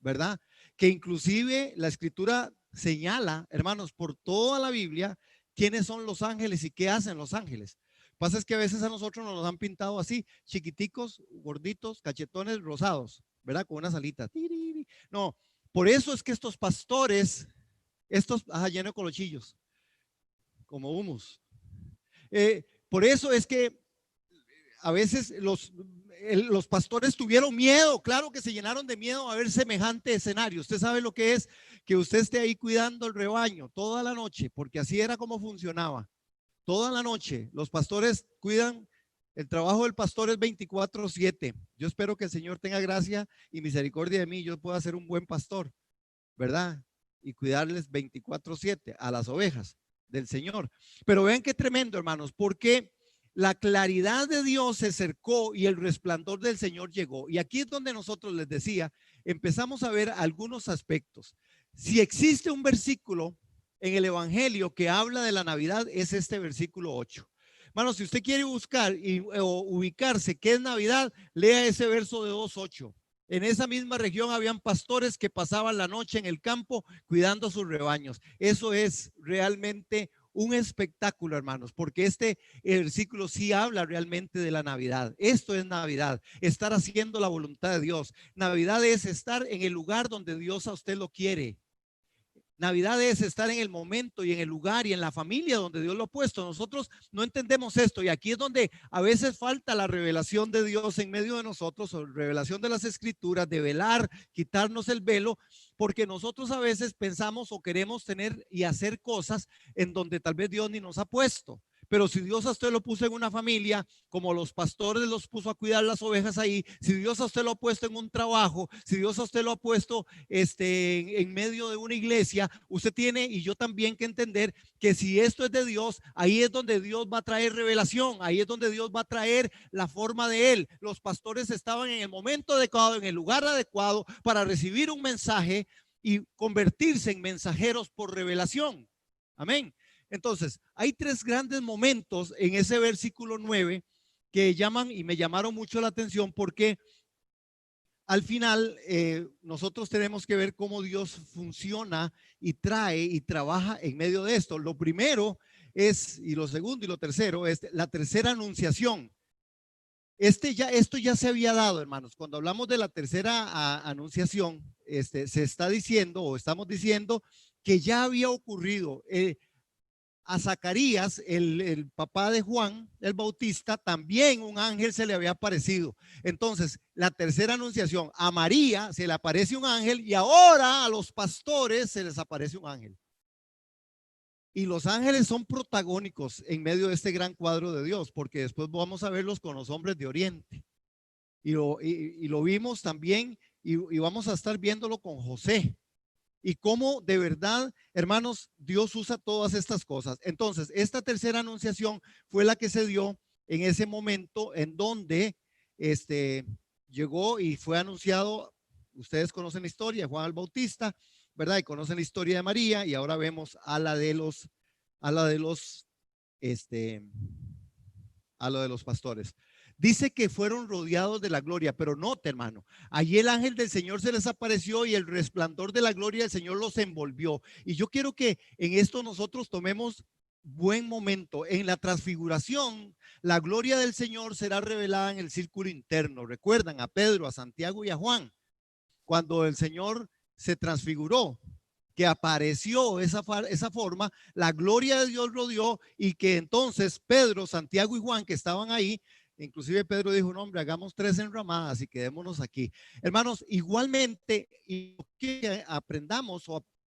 ¿verdad? Que inclusive la escritura señala, hermanos, por toda la Biblia, quiénes son los ángeles y qué hacen los ángeles. Pasa es que a veces a nosotros nos los han pintado así, chiquiticos, gorditos, cachetones, rosados, ¿verdad? Con unas alitas. No, por eso es que estos pastores, llenos de colochillos, como humus. Por eso es que a veces los pastores tuvieron miedo, claro que se llenaron de miedo a ver semejante escenario. Usted sabe lo que es que usted esté ahí cuidando el rebaño toda la noche, porque así era como funcionaba. Toda la noche los pastores cuidan. El trabajo del pastor es 24/7. Yo espero que el Señor tenga gracia y misericordia de mí, yo pueda ser un buen pastor, ¿verdad? y cuidarles 24/7 a las ovejas del Señor. Pero vean qué tremendo, hermanos, porque la claridad de Dios se acercó y el resplandor del Señor llegó. Y aquí es donde nosotros les decía, empezamos a ver algunos aspectos. Si existe un versículo en el Evangelio que habla de la Navidad, es este versículo 8. Hermanos, si usted quiere buscar o ubicarse qué es Navidad, lea ese verso de 2:8. En esa misma región habían pastores que pasaban la noche en el campo cuidando sus rebaños. Eso es realmente un espectáculo, hermanos, porque el versículo sí habla realmente de la Navidad. Esto es Navidad, estar haciendo la voluntad de Dios. Navidad es estar en el lugar donde Dios a usted lo quiere. Navidad es estar en el momento y en el lugar y en la familia donde Dios lo ha puesto. Nosotros no entendemos esto y aquí es donde a veces falta la revelación de Dios en medio de nosotros, o revelación de las escrituras, de velar, quitarnos el velo, porque nosotros a veces pensamos o queremos tener y hacer cosas en donde tal vez Dios ni nos ha puesto. Pero si Dios a usted lo puso en una familia, como los pastores los puso a cuidar las ovejas ahí, si Dios a usted lo ha puesto en un trabajo, si Dios a usted lo ha puesto en medio de una iglesia, usted tiene y yo también que entender que si esto es de Dios, ahí es donde Dios va a traer revelación, ahí es donde Dios va a traer la forma de Él. Los pastores estaban en el momento adecuado, en el lugar adecuado para recibir un mensaje y convertirse en mensajeros por revelación. Amén. Entonces, hay tres grandes momentos en ese versículo 9 que llaman y me llamaron mucho la atención porque al final nosotros tenemos que ver cómo Dios funciona y trae y trabaja en medio de esto. Lo primero es, y lo segundo y lo tercero es la tercera anunciación. Esto ya se había dado, hermanos. Cuando hablamos de la tercera anunciación, se está diciendo o estamos diciendo que ya había ocurrido. A Zacarías, el papá de Juan el Bautista, también un ángel se le había aparecido. Entonces, la tercera anunciación, a María se le aparece un ángel y ahora a los pastores se les aparece un ángel. Y los ángeles son protagónicos en medio de este gran cuadro de Dios, porque después vamos a verlos con los hombres de Oriente. Y lo vimos también y vamos a estar viéndolo con José. Y cómo de verdad, hermanos, Dios usa todas estas cosas. Entonces, esta tercera anunciación fue la que se dio en ese momento en donde llegó y fue anunciado. Ustedes conocen la historia de Juan el Bautista, ¿verdad? Y conocen la historia de María y ahora vemos a la de los pastores. Dice que fueron rodeados de la gloria, pero note, hermano, allí el ángel del Señor se les apareció y el resplandor de la gloria del Señor los envolvió. Y yo quiero que en esto nosotros tomemos buen momento. En la transfiguración, la gloria del Señor será revelada en el círculo interno. Recuerdan a Pedro, a Santiago y a Juan, cuando el Señor se transfiguró, que apareció esa forma, la gloria de Dios rodeó y que entonces Pedro, Santiago y Juan que estaban ahí, inclusive Pedro dijo, no hombre, hagamos 3 enramadas y quedémonos aquí. Hermanos, igualmente, y que aprendamos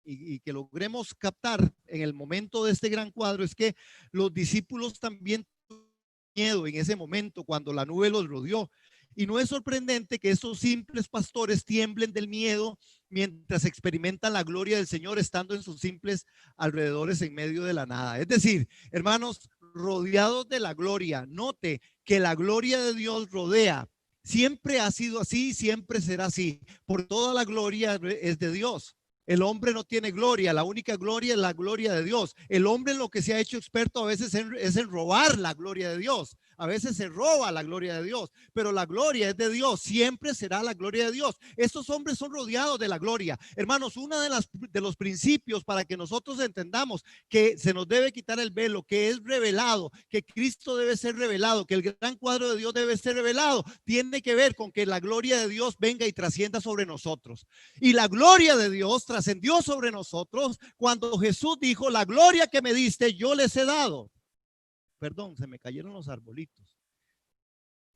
y que logremos captar en el momento de este gran cuadro es que los discípulos también tuvieron miedo en ese momento cuando la nube los rodeó. Y no es sorprendente que estos simples pastores tiemblen del miedo mientras experimentan la gloria del Señor estando en sus simples alrededores en medio de la nada. Es decir, hermanos, rodeados de la gloria, note que la gloria de Dios rodea. Siempre ha sido así, siempre será así. Por toda la gloria es de Dios. El hombre no tiene gloria, la única gloria es la gloria de Dios. El hombre en lo que se ha hecho experto a veces es en robar la gloria de Dios. A veces se roba la gloria de Dios, pero la gloria es de Dios, siempre será la gloria de Dios. Estos hombres son rodeados de la gloria. Hermanos, uno de los principios para que nosotros entendamos que se nos debe quitar el velo, que es revelado, que Cristo debe ser revelado, que el gran cuadro de Dios debe ser revelado, tiene que ver con que la gloria de Dios venga y trascienda sobre nosotros. Y la gloria de Dios trascendió sobre nosotros cuando Jesús dijo, la gloria que me diste yo les he dado. Perdón, se me cayeron los arbolitos.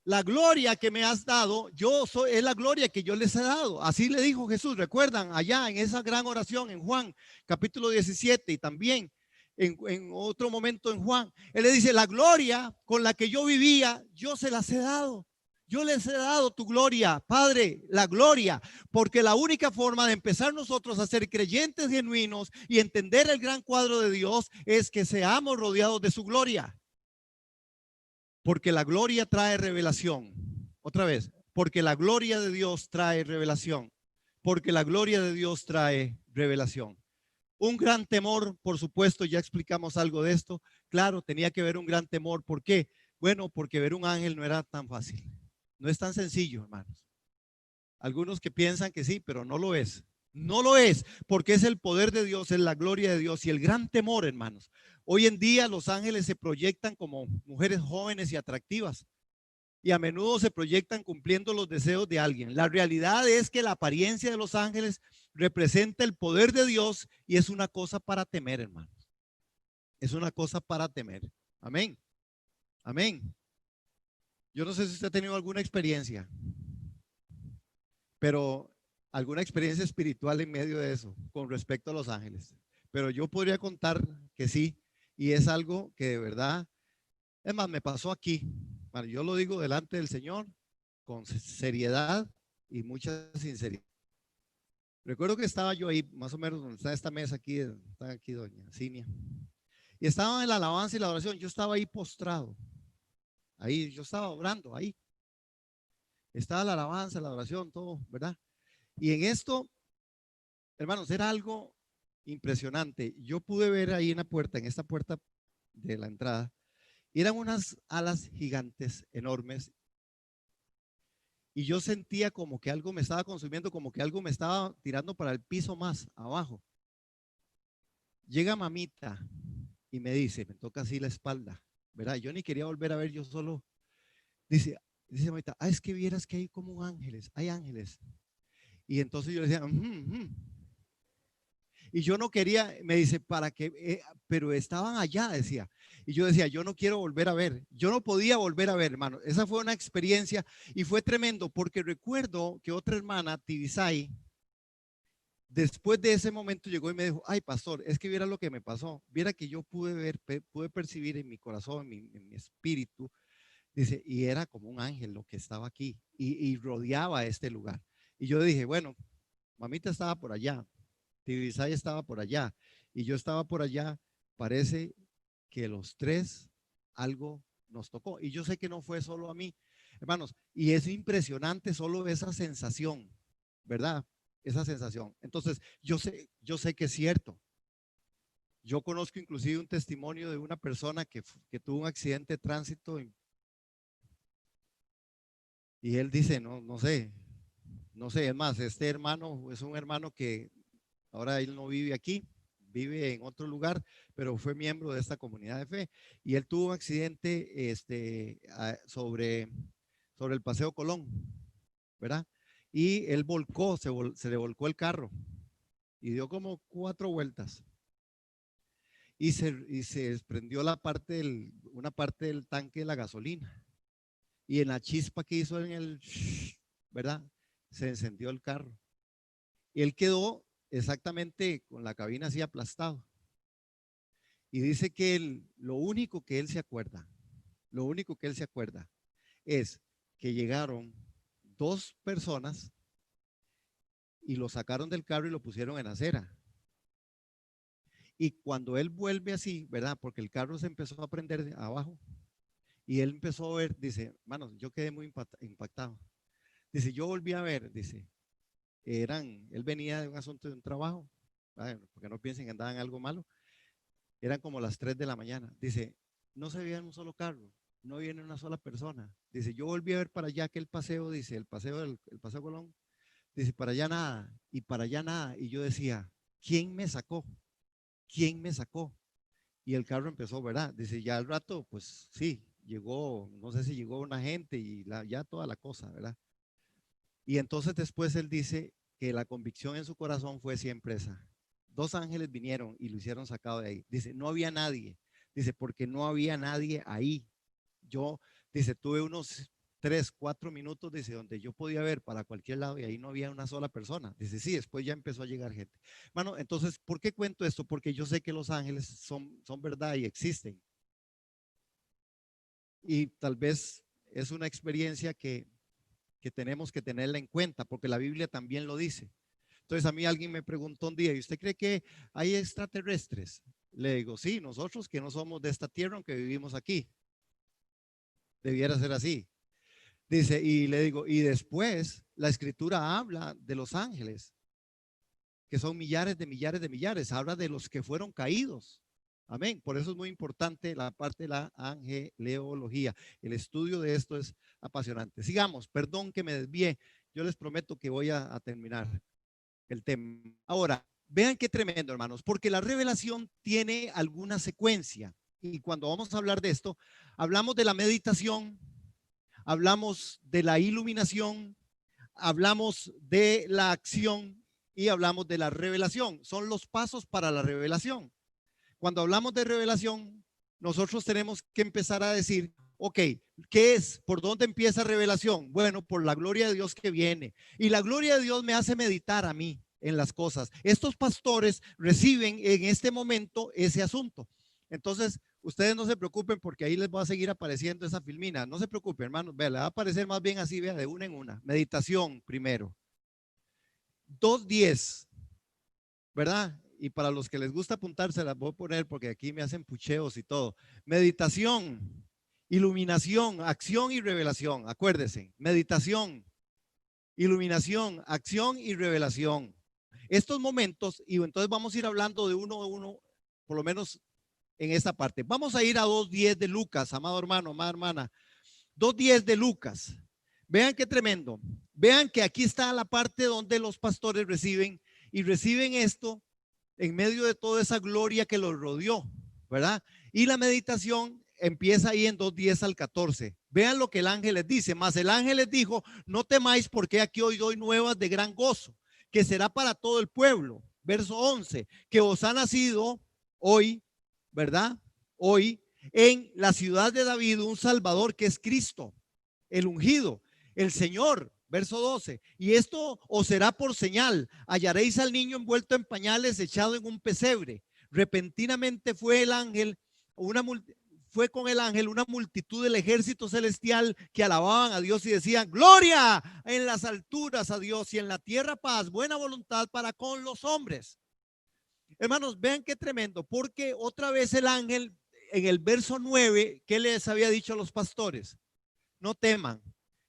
La gloria que me has dado, es la gloria que yo les he dado. Así le dijo Jesús, recuerdan allá en esa gran oración en Juan capítulo 17 y también en otro momento en Juan. Él le dice, la gloria con la que yo vivía, yo se las he dado. Yo les he dado tu gloria, Padre, la gloria, porque la única forma de empezar nosotros a ser creyentes genuinos y entender el gran cuadro de Dios es que seamos rodeados de su gloria. Porque la gloria trae revelación. Otra vez, porque la gloria de Dios trae revelación. Porque la gloria de Dios trae revelación. Un gran temor, por supuesto, ya explicamos algo de esto. Claro, tenía que haber un gran temor. ¿Por qué? Bueno, porque ver un ángel no era tan fácil. No es tan sencillo, hermanos. Algunos que piensan que sí, pero no lo es. No lo es, porque es el poder de Dios, es la gloria de Dios y el gran temor, hermanos. Hoy en día los ángeles se proyectan como mujeres jóvenes y atractivas y a menudo se proyectan cumpliendo los deseos de alguien. La realidad es que la apariencia de los ángeles representa el poder de Dios y es una cosa para temer, hermanos. Es una cosa para temer. Amén. Amén. Yo no sé si usted ha tenido alguna experiencia, pero alguna experiencia espiritual en medio de eso con respecto a los ángeles. Pero yo podría contar que sí, y es algo que de verdad, es más, me pasó aquí. Bueno, yo lo digo delante del Señor con seriedad y mucha sinceridad. Recuerdo que estaba yo ahí, más o menos donde está esta mesa aquí, está aquí doña Cinia, y estaba en la alabanza y la oración. Yo estaba ahí postrado, ahí yo estaba orando, ahí estaba la alabanza, la oración, todo, ¿verdad? Y en esto, hermanos, era algo impresionante. Yo pude ver ahí en la puerta, en esta puerta de la entrada, eran unas alas gigantes, enormes, y yo sentía como que algo me estaba consumiendo, como que algo me estaba tirando para el piso más abajo. Llega mamita y me dice, me toca así la espalda, ¿verdad? Yo ni quería volver a ver, yo solo, dice mamita, es que vieras que hay como ángeles, hay ángeles. Y entonces yo le decía, y yo no quería, me dice, ¿para qué? Pero estaban allá, decía. Y yo decía, yo no quiero volver a ver. Yo no podía volver a ver, hermano. Esa fue una experiencia y fue tremendo porque recuerdo que otra hermana, Tibisay, después de ese momento llegó y me dijo, ay, pastor, es que viera lo que me pasó. Viera que yo pude ver, pude percibir en mi corazón, en mi espíritu, dice, y era como un ángel lo que estaba aquí y rodeaba este lugar. Y yo dije, bueno, mamita estaba por allá, Tibisay estaba por allá y yo estaba por allá. Parece que los tres algo nos tocó. Y yo sé que no fue solo a mí, hermanos. Y es impresionante solo esa sensación, ¿verdad? Esa sensación. Entonces, yo sé que es cierto. Yo conozco inclusive un testimonio de una persona que tuvo un accidente de tránsito y él dice, no sé, es más, este hermano es un hermano que ahora él no vive aquí, vive en otro lugar, pero fue miembro de esta comunidad de fe. Y él tuvo un accidente sobre el Paseo Colón, ¿verdad? Y él volcó, se le volcó el carro y dio como 4 vueltas. Y se desprendió una parte del tanque de la gasolina. Y en la chispa que hizo ¿verdad? Se encendió el carro. Y él quedó exactamente con la cabina así aplastado. Y dice que lo único que él se acuerda, es que llegaron 2 personas y lo sacaron del carro y lo pusieron en acera. Y cuando él vuelve así, ¿verdad? Porque el carro se empezó a prender abajo y él empezó a ver, dice, manos, yo quedé muy impactado. Dice, yo volví a ver, dice, él venía de un asunto de un trabajo, ¿verdad? Porque no piensen que andaban en algo malo. Eran como las 3 de la mañana. Dice, no se veía en un solo carro, no viene una sola persona. Dice, yo volví a ver para allá aquel paseo, dice, el paseo Colón. Dice, para allá nada y para allá nada. Y yo decía, ¿quién me sacó? ¿Quién me sacó? Y el carro empezó, ¿verdad? Dice, ya al rato, pues sí, llegó, no sé si llegó una gente y ya toda la cosa, ¿verdad? Y entonces después él dice que la convicción en su corazón fue siempre esa. 2 ángeles vinieron y lo hicieron sacado de ahí. Dice, no había nadie. Dice, porque no había nadie ahí. Yo, dice, tuve unos 3, 4 minutos, dice, donde yo podía ver para cualquier lado y ahí no había una sola persona. Dice, sí, después ya empezó a llegar gente. Bueno, entonces, ¿por qué cuento esto? Porque yo sé que los ángeles son verdad y existen. Y tal vez es una experiencia que que tenemos que tenerla en cuenta, porque la Biblia también lo dice. Entonces a mí alguien me preguntó un día, ¿y usted cree que hay extraterrestres? Le digo, sí, nosotros que no somos de esta tierra, aunque vivimos aquí. Debiera ser así. Dice, y le digo, y después la escritura habla de los ángeles, que son millares de millares de millares, habla de los que fueron caídos. Amén. Por eso es muy importante la parte de la angeleología. El estudio de esto es apasionante. Sigamos, perdón que me desvié. Yo les prometo que voy a terminar el tema. Ahora, vean qué tremendo, hermanos, porque la revelación tiene alguna secuencia. Y cuando vamos a hablar de esto, hablamos de la meditación, hablamos de la iluminación, hablamos de la acción y hablamos de la revelación. Son los pasos para la revelación. Cuando hablamos de revelación, nosotros tenemos que empezar a decir, ok, ¿qué es? ¿Por dónde empieza revelación? Bueno, por la gloria de Dios que viene. Y la gloria de Dios me hace meditar a mí en las cosas. Estos pastores reciben en este momento ese asunto. Entonces, ustedes no se preocupen porque ahí les va a seguir apareciendo esa filmina. No se preocupen, hermanos. Vea, le va a aparecer más bien así, vea, de una en una. Meditación primero. 2:10, ¿verdad? Y para los que les gusta apuntarse, las voy a poner porque aquí me hacen pucheos y todo. Meditación, iluminación, acción y revelación. Acuérdense, meditación, iluminación, acción y revelación. Estos momentos, y entonces vamos a ir hablando de uno a uno, por lo menos en esta parte. Vamos a ir a 2:10 de Lucas, amado hermano, amada hermana. 2:10 de Lucas. Vean qué tremendo. Vean que aquí está la parte donde los pastores reciben esto en medio de toda esa gloria que los rodeó, ¿verdad? Y la meditación empieza ahí en 2:10 al 14. Vean lo que el ángel les dice. Mas el ángel les dijo, no temáis porque aquí hoy doy nuevas de gran gozo, que será para todo el pueblo. Verso 11, que os ha nacido hoy, ¿verdad? Hoy en la ciudad de David un Salvador que es Cristo, el ungido, el Señor. Verso 12, y esto os será por señal, hallaréis al niño envuelto en pañales, echado en un pesebre. Repentinamente fue con el ángel una multitud del ejército celestial que alababan a Dios y decían, gloria en las alturas a Dios y en la tierra paz, buena voluntad para con los hombres. Hermanos, vean qué tremendo, porque otra vez el ángel en el verso 9, ¿qué les había dicho a los pastores? No teman,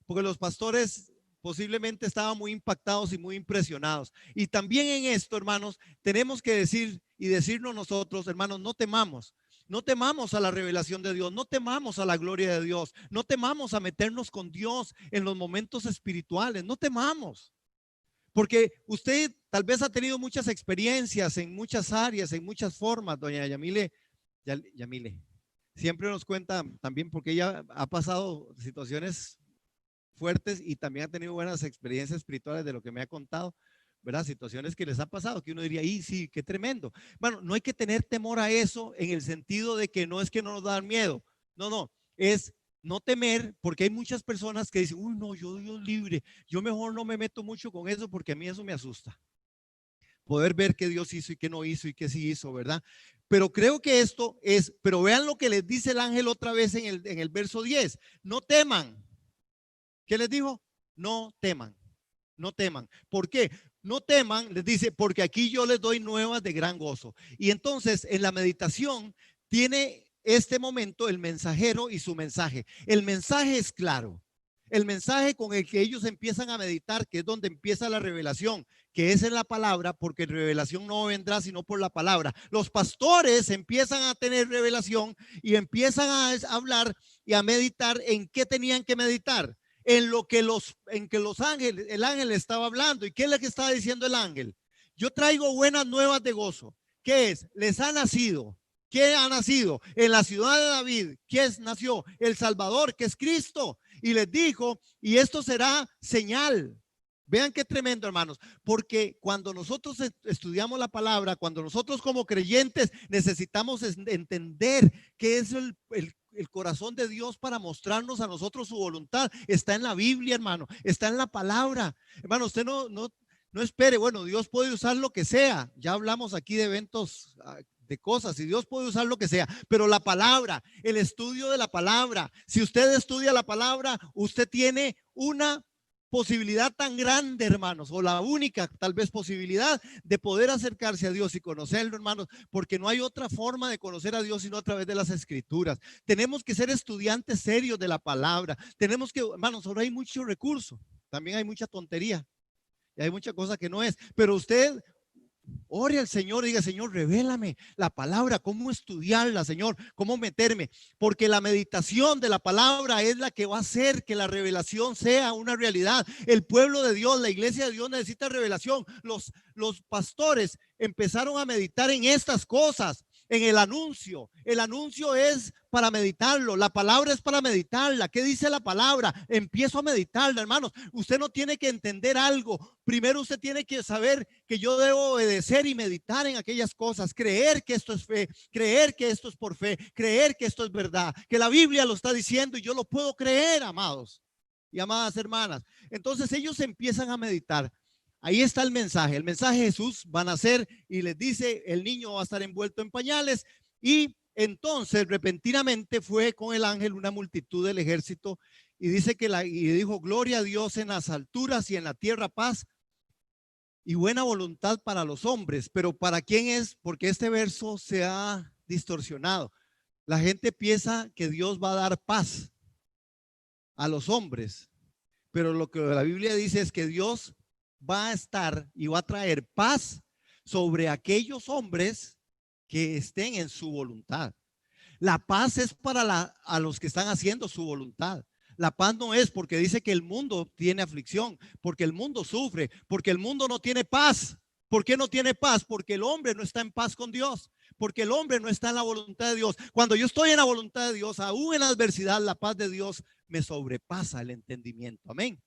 porque los pastores posiblemente estaban muy impactados y muy impresionados. Y también en esto, hermanos, tenemos que decir y decirnos nosotros, hermanos, no temamos. No temamos a la revelación de Dios, no temamos a la gloria de Dios, no temamos a meternos con Dios en los momentos espirituales, no temamos. Porque usted tal vez ha tenido muchas experiencias en muchas áreas, en muchas formas, doña Yamile. Siempre nos cuenta también porque ella ha pasado situaciones fuertes y también ha tenido buenas experiencias espirituales de lo que me ha contado, ¿verdad? Situaciones que les ha pasado, que uno diría, ¡y sí, qué tremendo! Bueno, no hay que tener temor a eso en el sentido de que no es que no nos da miedo, no, es no temer, porque hay muchas personas que dicen, uy, no, yo Dios libre, yo mejor no me meto mucho con eso porque a mí eso me asusta. Poder ver qué Dios hizo y qué no hizo y qué sí hizo, ¿verdad? Pero creo que esto es, pero vean lo que les dice el ángel otra vez en el verso 10, no teman. ¿Qué les dijo? No teman, no teman. ¿Por qué? No teman, les dice, porque aquí yo les doy nuevas de gran gozo. Y entonces en la meditación tiene este momento el mensajero y su mensaje. El mensaje es claro. El mensaje con el que ellos empiezan a meditar, que es donde empieza la revelación, que es en la palabra, porque revelación no vendrá sino por la palabra. Los pastores empiezan a tener revelación y empiezan a hablar y a meditar en qué tenían que meditar. En que los ángeles, el ángel estaba hablando. ¿Y qué es lo que estaba diciendo el ángel? Yo traigo buenas nuevas de gozo. ¿Qué es? Les ha nacido. ¿Qué ha nacido? En la ciudad de David. ¿Quién nació? El Salvador, que es Cristo. Y les dijo, y esto será señal. Vean qué tremendo, hermanos, porque cuando nosotros estudiamos la palabra, cuando nosotros como creyentes necesitamos entender qué es el corazón de Dios para mostrarnos a nosotros su voluntad, está en la Biblia, hermano, está en la palabra. Hermano, usted no espere, bueno, Dios puede usar lo que sea. Ya hablamos aquí de eventos, de cosas, y Dios puede usar lo que sea, pero la palabra, el estudio de la palabra, si usted estudia la palabra, usted tiene una posibilidad tan grande, hermanos, o la única tal vez posibilidad de poder acercarse a Dios y conocerlo, hermanos, porque no hay otra forma de conocer a Dios sino a través de las escrituras. Tenemos que ser estudiantes serios de la palabra. Tenemos que, hermanos, ahora hay mucho recurso, también hay mucha tontería y hay mucha cosa que no es, pero usted ore al Señor y diga: Señor, revélame la palabra, cómo estudiarla, Señor, cómo meterme, porque la meditación de la palabra es la que va a hacer que la revelación sea una realidad. El pueblo de Dios, la iglesia de Dios necesita revelación. Los pastores empezaron a meditar en estas cosas, en el anuncio. El anuncio es para meditarlo, la palabra es para meditarla. ¿Qué dice la palabra? Empiezo a meditarla, hermanos. Usted no tiene que entender algo. Primero usted tiene que saber que yo debo obedecer y meditar en aquellas cosas, creer que esto es fe, creer que esto es por fe, creer que esto es verdad, que la Biblia lo está diciendo y yo lo puedo creer, amados y amadas hermanas. Entonces ellos empiezan a meditar. Ahí está el mensaje. El mensaje de Jesús va a nacer y les dice: el niño va a estar envuelto en pañales. Y entonces repentinamente fue con el ángel una multitud del ejército y dice que y dijo: gloria a Dios en las alturas y en la tierra paz y buena voluntad para los hombres. Pero ¿para quién es? Porque este verso se ha distorsionado. La gente piensa que Dios va a dar paz a los hombres, pero lo que la Biblia dice es que Dios va a estar y va a traer paz sobre aquellos hombres que estén en su voluntad. La paz es para a los que están haciendo su voluntad. La paz no es porque dice que el mundo tiene aflicción, porque el mundo sufre, porque el mundo no tiene paz. ¿Por qué no tiene paz? Porque el hombre no está en paz con Dios, porque el hombre no está en la voluntad de Dios. Cuando yo estoy en la voluntad de Dios, aún en la adversidad, la paz de Dios me sobrepasa el entendimiento. Amén.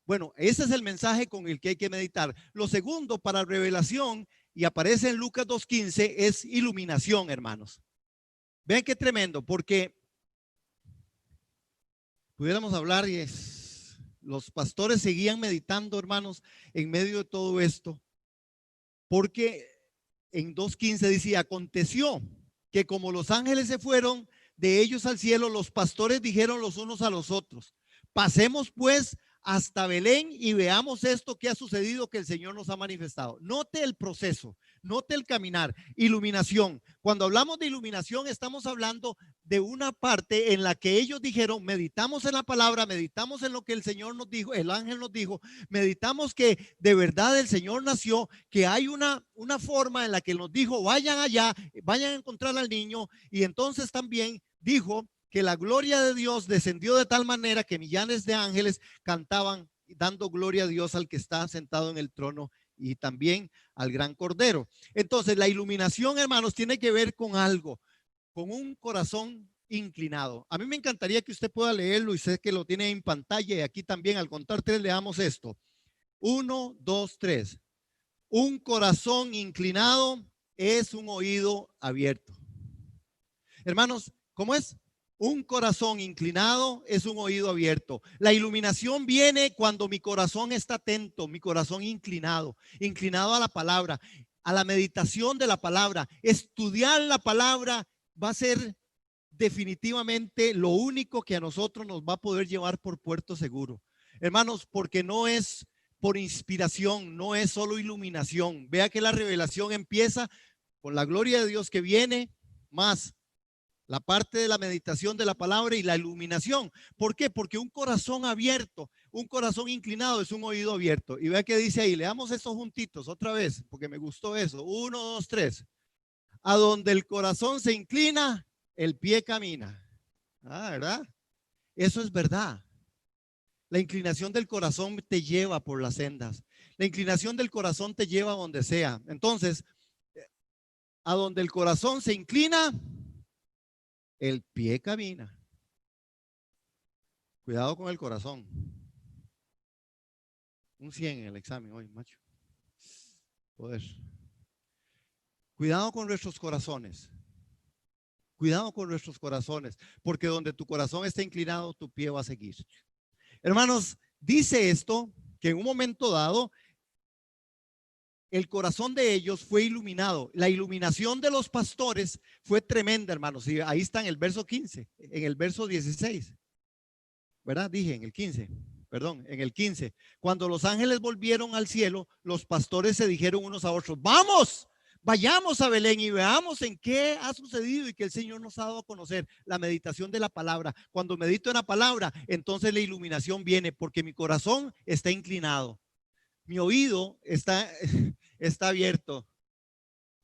Bueno, ese es el mensaje con el que hay que meditar. Lo segundo para revelación, y aparece en Lucas 2:15, es iluminación, hermanos. Vean qué tremendo, porque pudiéramos hablar y los pastores seguían meditando, hermanos, en medio de todo esto, porque en 2:15 dice: aconteció que como los ángeles se fueron de ellos al cielo, los pastores dijeron los unos a los otros: pasemos pues hasta Belén y veamos esto que ha sucedido, que el Señor nos ha manifestado. Note el proceso, note el caminar. Iluminación. Cuando hablamos de iluminación, estamos hablando de una parte en la que ellos dijeron: meditamos en la palabra, meditamos en lo que el Señor nos dijo, el ángel nos dijo, meditamos que de verdad el Señor nació, que hay una forma en la que nos dijo: vayan allá, vayan a encontrar al niño. Y entonces también dijo que la gloria de Dios descendió de tal manera que millares de ángeles cantaban dando gloria a Dios, al que está sentado en el trono y también al gran Cordero. Entonces la iluminación, hermanos, tiene que ver con algo, con un corazón inclinado. A mí me encantaría que usted pueda leerlo, y sé que lo tiene en pantalla, y aquí también al contar tres leamos esto: 1, 2, 3. Un corazón inclinado es un oído abierto. Hermanos, ¿cómo es? Un corazón inclinado es un oído abierto. La iluminación viene cuando mi corazón está atento, mi corazón inclinado a la palabra, a la meditación de la palabra. Estudiar la palabra va a ser definitivamente lo único que a nosotros nos va a poder llevar por puerto seguro. Hermanos, porque no es por inspiración, no es solo iluminación. Vea que la revelación empieza con la gloria de Dios que viene, más la parte de la meditación de la palabra y la iluminación. ¿Por qué? Porque un corazón abierto, un corazón inclinado es un oído abierto. Y vea que dice ahí, leamos estos juntitos otra vez, porque me gustó eso. 1, 2, 3. A donde el corazón se inclina, el pie camina. Ah, ¿verdad? Eso es verdad. La inclinación del corazón te lleva por las sendas. La inclinación del corazón te lleva a donde sea. Entonces, a donde el corazón se inclina, el pie camina. Cuidado con el corazón. Un 100 en el examen hoy, macho. Poder. Cuidado con nuestros corazones. Cuidado con nuestros corazones, porque donde tu corazón está inclinado, tu pie va a seguir. Hermanos, dice esto, que en un momento dado, el corazón de ellos fue iluminado. La iluminación de los pastores fue tremenda, hermanos. Y ahí está en el verso 15, en el verso 16. ¿Verdad? Dije en el 15. perdón, en el 15. Cuando los ángeles volvieron al cielo, los pastores se dijeron unos a otros, vamos, vayamos a Belén y veamos en qué ha sucedido y que el Señor nos ha dado a conocer. La meditación de la palabra. Cuando medito en la palabra, entonces la iluminación viene porque mi corazón está inclinado. Mi oído está abierto.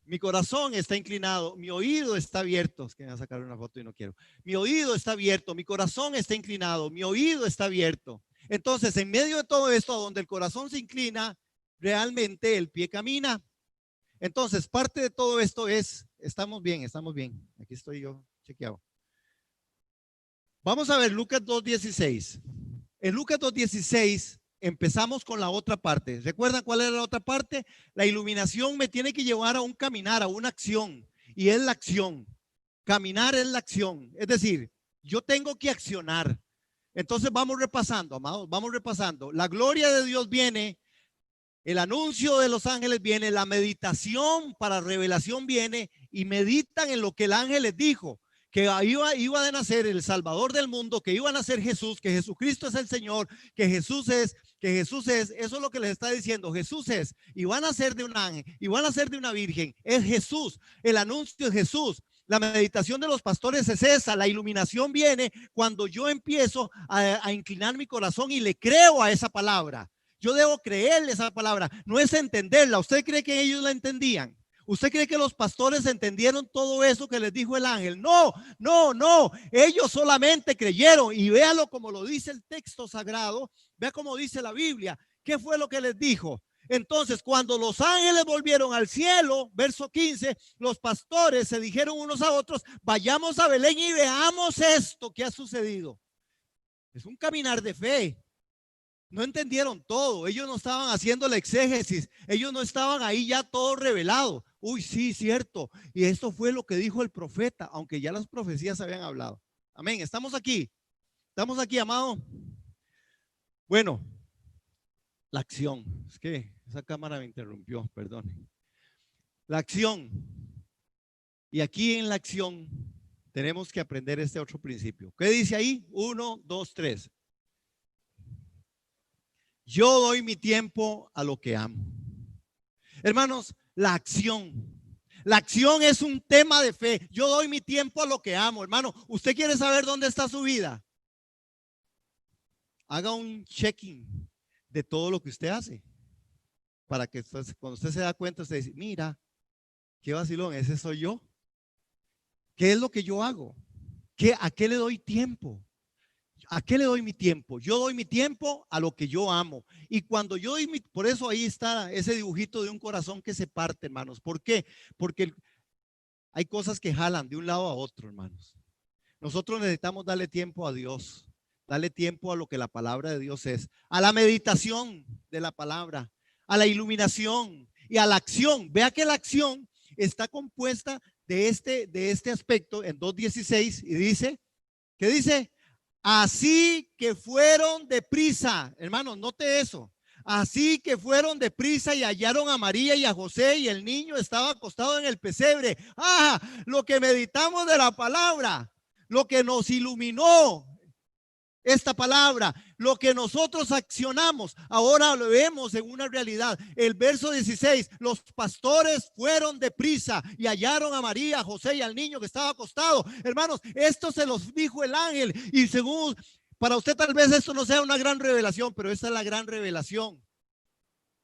Mi corazón está inclinado, mi oído está abierto. Es que me voy a sacar una foto y no quiero. Mi oído está abierto, mi corazón está inclinado, mi oído está abierto. Entonces, en medio de todo esto, donde el corazón se inclina, realmente el pie camina. Entonces, parte de todo esto es, estamos bien. Aquí estoy yo chequeado. Vamos a ver Lucas 2:16. En Lucas 2:16 empezamos con la otra parte. ¿Recuerdan cuál era la otra parte? La iluminación me tiene que llevar a un caminar, a una acción. Y es la acción. Caminar es la acción. Es decir, yo tengo que accionar. Entonces vamos repasando, amados, vamos repasando. La gloria de Dios viene, el anuncio de los ángeles viene, la meditación para revelación viene y meditan en lo que el ángel les dijo. Que iba a nacer el Salvador del mundo, que iba a nacer Jesús, que Jesucristo es el Señor, que Jesús es, eso es lo que les está diciendo, Jesús es, y van a ser de un ángel, y van a ser de una virgen, es Jesús, el anuncio es Jesús. La meditación de los pastores es esa, la iluminación viene cuando yo empiezo a inclinar mi corazón y le creo a esa palabra. Yo debo creerle esa palabra, no es entenderla. ¿Usted cree que ellos la entendían? ¿Usted cree que los pastores entendieron todo eso que les dijo el ángel? No. Ellos solamente creyeron y véalo como lo dice el texto sagrado. Vea cómo dice la Biblia. ¿Qué fue lo que les dijo? Entonces, cuando los ángeles volvieron al cielo, verso 15, los pastores se dijeron unos a otros, vayamos a Belén y veamos esto que ha sucedido. Es un caminar de fe. No entendieron todo, ellos no estaban haciendo la exégesis, ellos no estaban ahí ya todo revelado. Uy, sí, cierto. Y esto fue lo que dijo el profeta, aunque ya las profecías habían hablado. Amén, estamos aquí, amado. Bueno, la acción. Es que esa cámara me interrumpió, perdón. La acción. Y aquí en la acción tenemos que aprender este otro principio. ¿Qué dice ahí? 1, 2, 3. Yo doy mi tiempo a lo que amo. Hermanos, la acción es un tema de fe. Yo doy mi tiempo a lo que amo. Hermano, ¿usted quiere saber dónde está su vida? Haga un checking de todo lo que usted hace. Para que cuando usted se da cuenta, usted dice, mira, qué vacilón, ese soy yo. ¿Qué es lo que yo hago? ¿A qué le doy tiempo? ¿A qué le doy mi tiempo? Yo doy mi tiempo a lo que yo amo. Y cuando yo doy por eso ahí está ese dibujito de un corazón que se parte, hermanos. ¿Por qué? Porque hay cosas que jalan de un lado a otro, hermanos. Nosotros necesitamos darle tiempo a Dios, darle tiempo a lo que la palabra de Dios es, a la meditación de la palabra, a la iluminación y a la acción. Vea que la acción está compuesta de este aspecto en 2:16 y dice, ¿qué dice? Así que fueron deprisa, hermanos, note eso. Así que fueron deprisa y hallaron a María y a José y el niño estaba acostado en el pesebre. Lo que meditamos de la palabra, lo que nos iluminó esta palabra, lo que nosotros accionamos, ahora lo vemos en una realidad. El verso 16, los pastores fueron deprisa y hallaron a María, a José y al niño que estaba acostado. Hermanos, esto se los dijo el ángel y según, para usted tal vez esto no sea una gran revelación, pero esta es la gran revelación.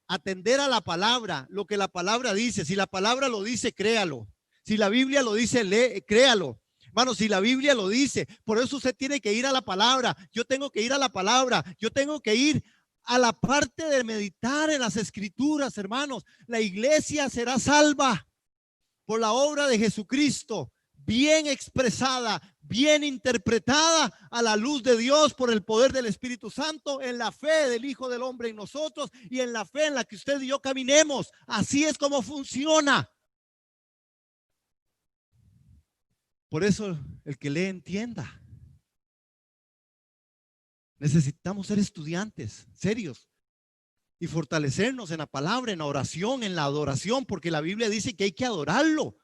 Atender a la palabra, lo que la palabra dice. Si la palabra lo dice, créalo. Si la Biblia lo dice, créalo. Hermano, si la Biblia lo dice, por eso usted tiene que ir a la palabra. Yo tengo que ir a la palabra. Yo tengo que ir a la parte de meditar en las escrituras, hermanos. La iglesia será salva por la obra de Jesucristo, bien expresada, bien interpretada a la luz de Dios por el poder del Espíritu Santo, en la fe del Hijo del Hombre en nosotros y en la fe en la que usted y yo caminemos. Así es como funciona. Por eso el que lee entienda. Necesitamos ser estudiantes serios y fortalecernos en la palabra, en la oración, en la adoración, porque la Biblia dice que hay que adorarlo.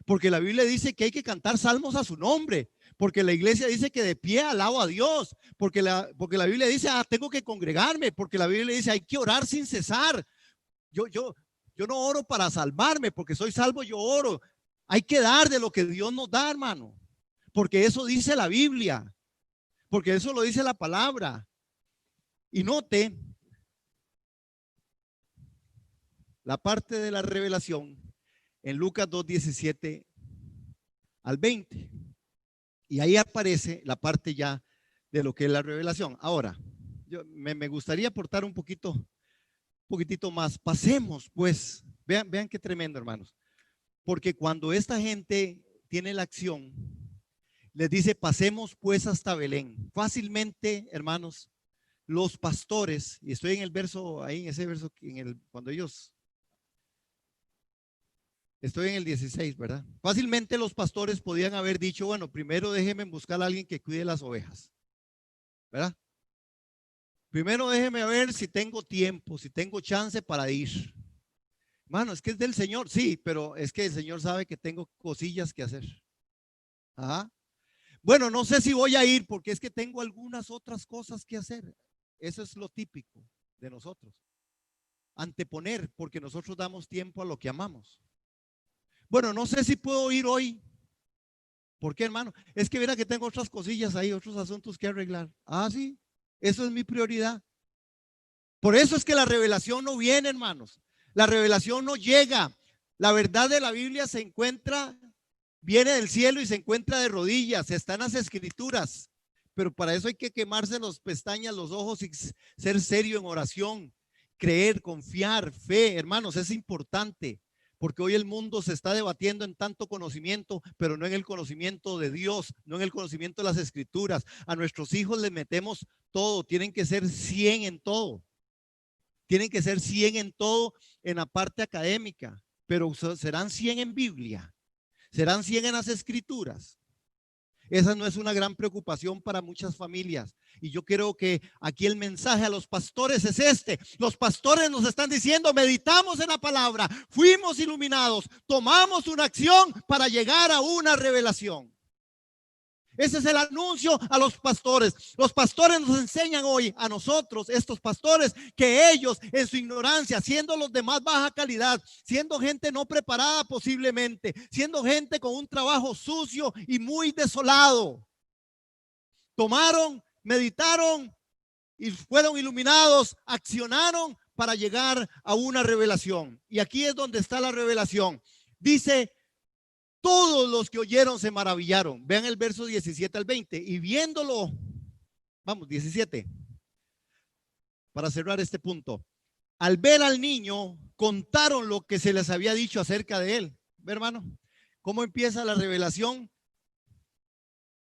porque la Biblia dice que hay que cantar salmos a su nombre, porque la iglesia dice que de pie alabo a Dios, porque la Biblia dice, tengo que congregarme, porque la Biblia dice, hay que orar sin cesar. Yo no oro para salvarme, porque soy salvo, yo oro. Hay que dar de lo que Dios nos da, hermano, porque eso dice la Biblia, porque eso lo dice la palabra. Y note la parte de la revelación en Lucas 2:17 al 20. Y ahí aparece la parte ya de lo que es la revelación. Ahora, me gustaría aportar un poquitito más. Pasemos, pues, vean qué tremendo, hermanos. Porque cuando esta gente tiene la acción, les dice, pasemos pues hasta Belén. Fácilmente, hermanos, los pastores, y estoy en el verso, ahí en ese verso, cuando ellos, estoy en el 16, ¿verdad? Fácilmente los pastores podían haber dicho, bueno, primero déjenme buscar a alguien que cuide las ovejas, ¿verdad? Primero déjenme ver si tengo tiempo, si tengo chance para ir. Mano, es que es del Señor, sí, pero es que el Señor sabe que tengo cosillas que hacer. Ajá. Bueno, no sé si voy a ir porque es que tengo algunas otras cosas que hacer. Eso es lo típico de nosotros. Anteponer, porque nosotros damos tiempo a lo que amamos. Bueno, no sé si puedo ir hoy. ¿Por qué, hermano? Es que mira que tengo otras cosillas ahí, otros asuntos que arreglar. Ah, sí, eso es mi prioridad. Por eso es que la revelación no viene, hermanos. La revelación no llega. La verdad de la Biblia se encuentra, viene del cielo y se encuentra de rodillas, está en las escrituras. Pero para eso hay que quemarse las pestañas, los ojos y ser serio en oración, creer, confiar, fe, hermanos, es importante. Porque hoy el mundo se está debatiendo en tanto conocimiento, pero no en el conocimiento de Dios, no en el conocimiento de las escrituras. A nuestros hijos les metemos todo, tienen que ser 100 en todo. Tienen que ser 100 en todo en la parte académica, pero serán 100 en Biblia, serán 100 en las escrituras. Esa no es una gran preocupación para muchas familias. Y yo creo que aquí el mensaje a los pastores es este. Los pastores nos están diciendo, meditamos en la palabra, fuimos iluminados, tomamos una acción para llegar a una revelación. Ese es el anuncio a los pastores. Los pastores nos enseñan hoy a nosotros, estos pastores, que ellos en su ignorancia, siendo los de más baja calidad, siendo gente no preparada posiblemente, siendo gente con un trabajo sucio y muy desolado, tomaron, meditaron y fueron iluminados, accionaron para llegar a una revelación. Y aquí es donde está la revelación. Dice, todos los que oyeron se maravillaron. Vean el verso 17 al 20. Y viéndolo, vamos, 17, para cerrar este punto. Al ver al niño, contaron lo que se les había dicho acerca de él. ¿Ve, hermano? ¿Cómo empieza la revelación?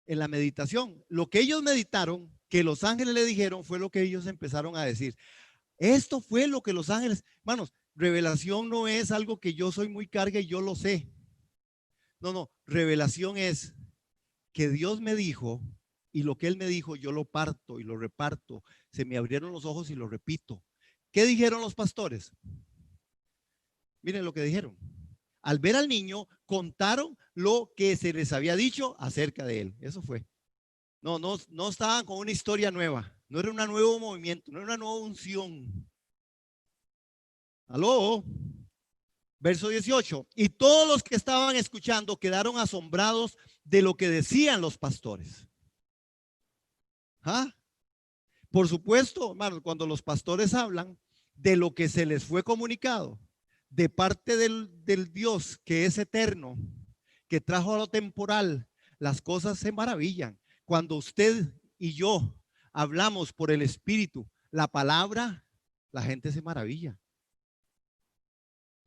En la meditación. Lo que ellos meditaron, que los ángeles le dijeron, fue lo que ellos empezaron a decir. Esto fue lo que los ángeles, hermanos, revelación no es algo que yo soy muy carga y yo lo sé. No, revelación es que Dios me dijo y lo que Él me dijo yo lo parto y lo reparto. Se me abrieron los ojos y lo repito. ¿Qué dijeron los pastores? Miren lo que dijeron. Al ver al niño, contaron lo que se les había dicho acerca de él. Eso fue. No estaban con una historia nueva. No era un nuevo movimiento, no era una nueva unción. ¿Aló? Verso 18, y todos los que estaban escuchando quedaron asombrados de lo que decían los pastores. ¿Ah? Por supuesto, hermanos, cuando los pastores hablan de lo que se les fue comunicado de parte del Dios que es eterno, que trajo a lo temporal, las cosas se maravillan. Cuando usted y yo hablamos por el Espíritu la palabra, la gente se maravilla.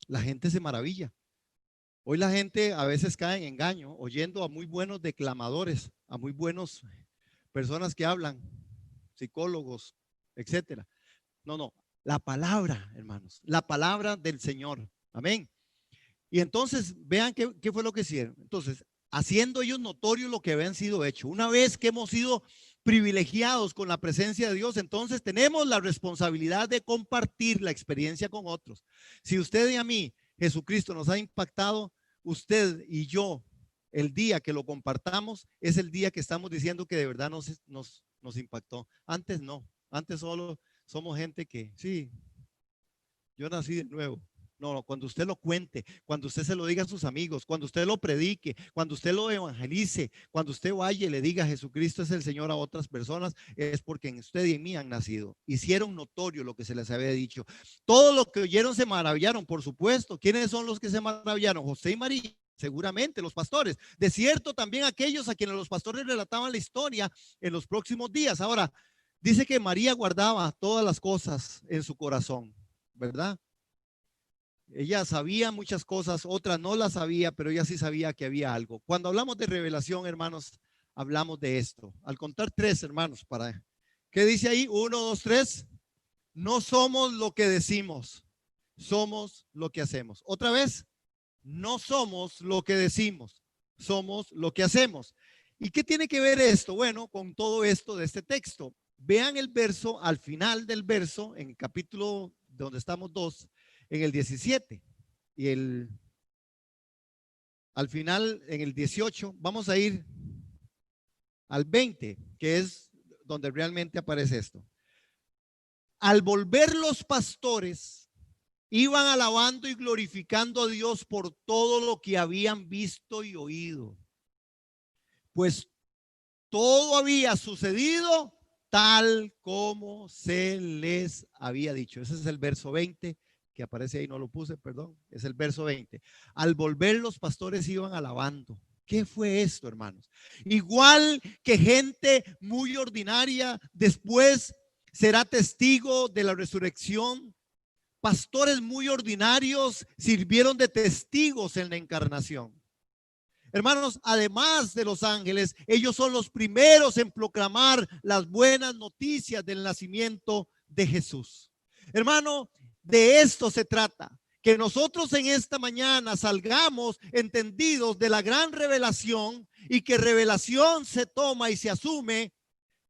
La gente se maravilla. Hoy la gente a veces cae en engaño oyendo a muy buenos declamadores, a muy buenos personas que hablan, psicólogos, etcétera. No, la palabra, hermanos, la palabra del Señor. Amén. Y entonces vean qué fue lo que hicieron. Entonces, haciendo ellos notorio lo que habían sido hecho. Una vez que hemos sido privilegiados con la presencia de Dios, entonces tenemos la responsabilidad de compartir la experiencia con otros. Si usted y a mí, Jesucristo nos ha impactado, usted y yo, el día que lo compartamos, es el día que estamos diciendo que de verdad nos impactó. Antes no, antes solo somos gente que, sí, yo nací de nuevo. No, no, cuando usted lo cuente, cuando usted se lo diga a sus amigos, cuando usted lo predique, cuando usted lo evangelice, cuando usted vaya y le diga Jesucristo es el Señor a otras personas, es porque en usted y en mí han nacido. Hicieron notorio lo que se les había dicho. Todo lo que oyeron se maravillaron, por supuesto. ¿Quiénes son los que se maravillaron? José y María. Seguramente los pastores, de cierto también aquellos a quienes los pastores relataban la historia en los próximos días. Ahora, dice que María guardaba todas las cosas en su corazón, ¿verdad? Ella sabía muchas cosas, otras no las sabía, pero ella sí sabía que había algo. Cuando hablamos de revelación, hermanos, hablamos de esto. Al contar tres, hermanos, ¿qué dice ahí? 1, 2, 3. No somos lo que decimos, somos lo que hacemos. Otra vez, no somos lo que decimos, somos lo que hacemos. ¿Y qué tiene que ver esto? Bueno, con todo esto de este texto. Vean el verso, al final del verso, en el capítulo donde estamos 2, en el 17 y al final en el 18, vamos a ir al 20, que es donde realmente aparece esto. Al volver los pastores, iban alabando y glorificando a Dios por todo lo que habían visto y oído, pues todo había sucedido tal como se les había dicho. Ese es el verso 20 que aparece ahí, no lo puse, perdón, es el verso 20. Al volver los pastores iban alabando. ¿Qué fue esto, hermanos? Igual que gente muy ordinaria, después será testigo de la resurrección. Pastores muy ordinarios sirvieron de testigos en la encarnación. Hermanos, además de los ángeles, ellos son los primeros en proclamar las buenas noticias del nacimiento de Jesús. Hermano, de esto se trata, que nosotros en esta mañana salgamos entendidos de la gran revelación y que revelación se toma y se asume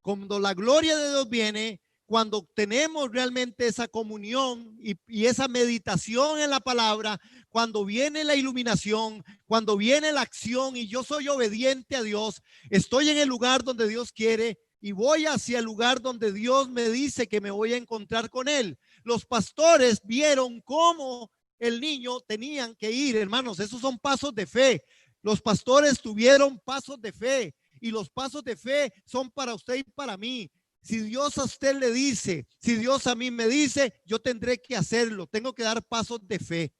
cuando la gloria de Dios viene, cuando tenemos realmente esa comunión y esa meditación en la palabra, cuando viene la iluminación, cuando viene la acción y yo soy obediente a Dios, estoy en el lugar donde Dios quiere y voy hacia el lugar donde Dios me dice que me voy a encontrar con Él. Los pastores vieron cómo el niño tenían que ir, hermanos, esos son pasos de fe. Los pastores tuvieron pasos de fe. Y los pasos de fe son para usted y para mí. Si Dios a usted le dice, si Dios a mí me dice, yo tendré que hacerlo. Tengo que dar pasos de fe.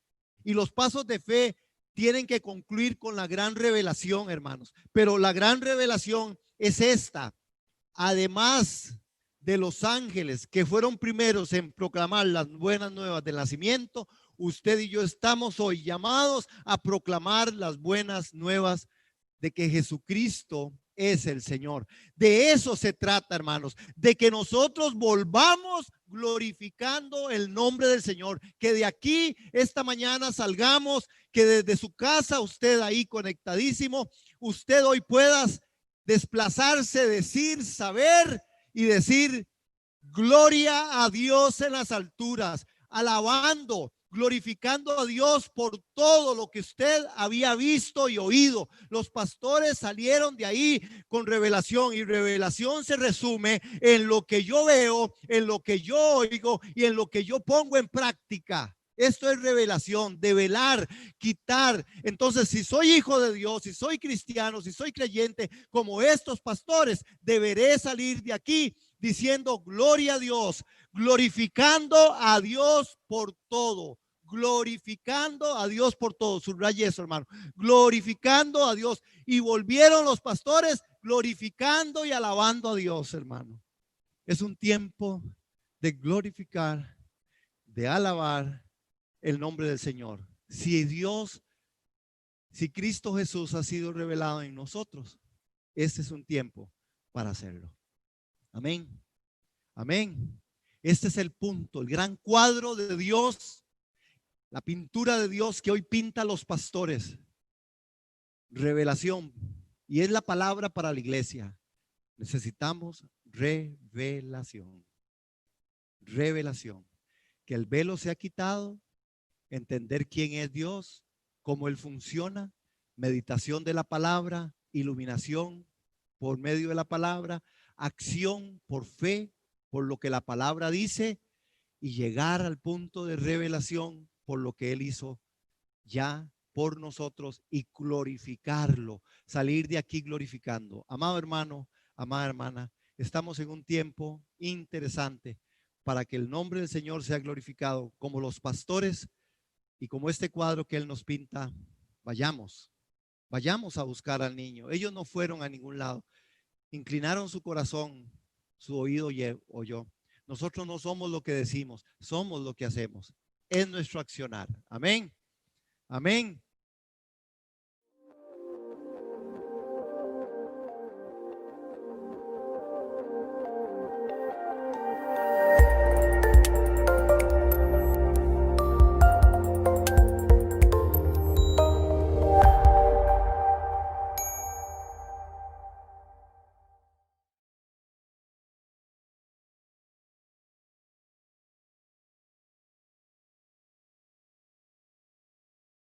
Y los pasos de fe tienen que concluir con la gran revelación, hermanos. Pero la gran revelación es esta. Además de los ángeles que fueron primeros en proclamar las buenas nuevas del nacimiento, usted y yo estamos hoy llamados a proclamar las buenas nuevas de que Jesucristo es el Señor. De eso se trata, hermanos, de que nosotros volvamos glorificando el nombre del Señor, que de aquí esta mañana salgamos, que desde su casa, usted ahí conectadísimo, usted hoy pueda desplazarse, decir, saber y decir gloria a Dios en las alturas, alabando, glorificando a Dios por todo lo que usted había visto y oído. Los pastores salieron de ahí con revelación y revelación se resume en lo que yo veo, en lo que yo oigo y en lo que yo pongo en práctica. Esto es revelación, develar, quitar. Entonces, si soy hijo de Dios, si soy cristiano, si soy creyente, como estos pastores, deberé salir de aquí diciendo gloria a Dios, glorificando a Dios por todo, glorificando a Dios por todo. Subraye eso, hermano, glorificando a Dios. Y volvieron los pastores glorificando y alabando a Dios, hermano. Es un tiempo de glorificar, de alabar el nombre del Señor. Si Cristo Jesús ha sido revelado en nosotros, este es un tiempo para hacerlo. Amén. Amén. Este es el punto, el gran cuadro de Dios, la pintura de Dios que hoy pinta a los pastores. Revelación. Y es la palabra para la iglesia. Necesitamos revelación. Revelación. Que el velo se ha quitado, entender quién es Dios, cómo Él funciona, meditación de la palabra, iluminación por medio de la palabra, acción por fe, por lo que la palabra dice, y llegar al punto de revelación por lo que Él hizo ya por nosotros y glorificarlo, salir de aquí glorificando. Amado hermano, amada hermana, estamos en un tiempo interesante para que el nombre del Señor sea glorificado, como los pastores y como este cuadro que Él nos pinta. Vayamos a buscar al niño. Ellos no fueron a ningún lado, inclinaron su corazón, su oído oyó. Nosotros no somos lo que decimos, somos lo que hacemos. Es nuestro accionar. Amén. Amén.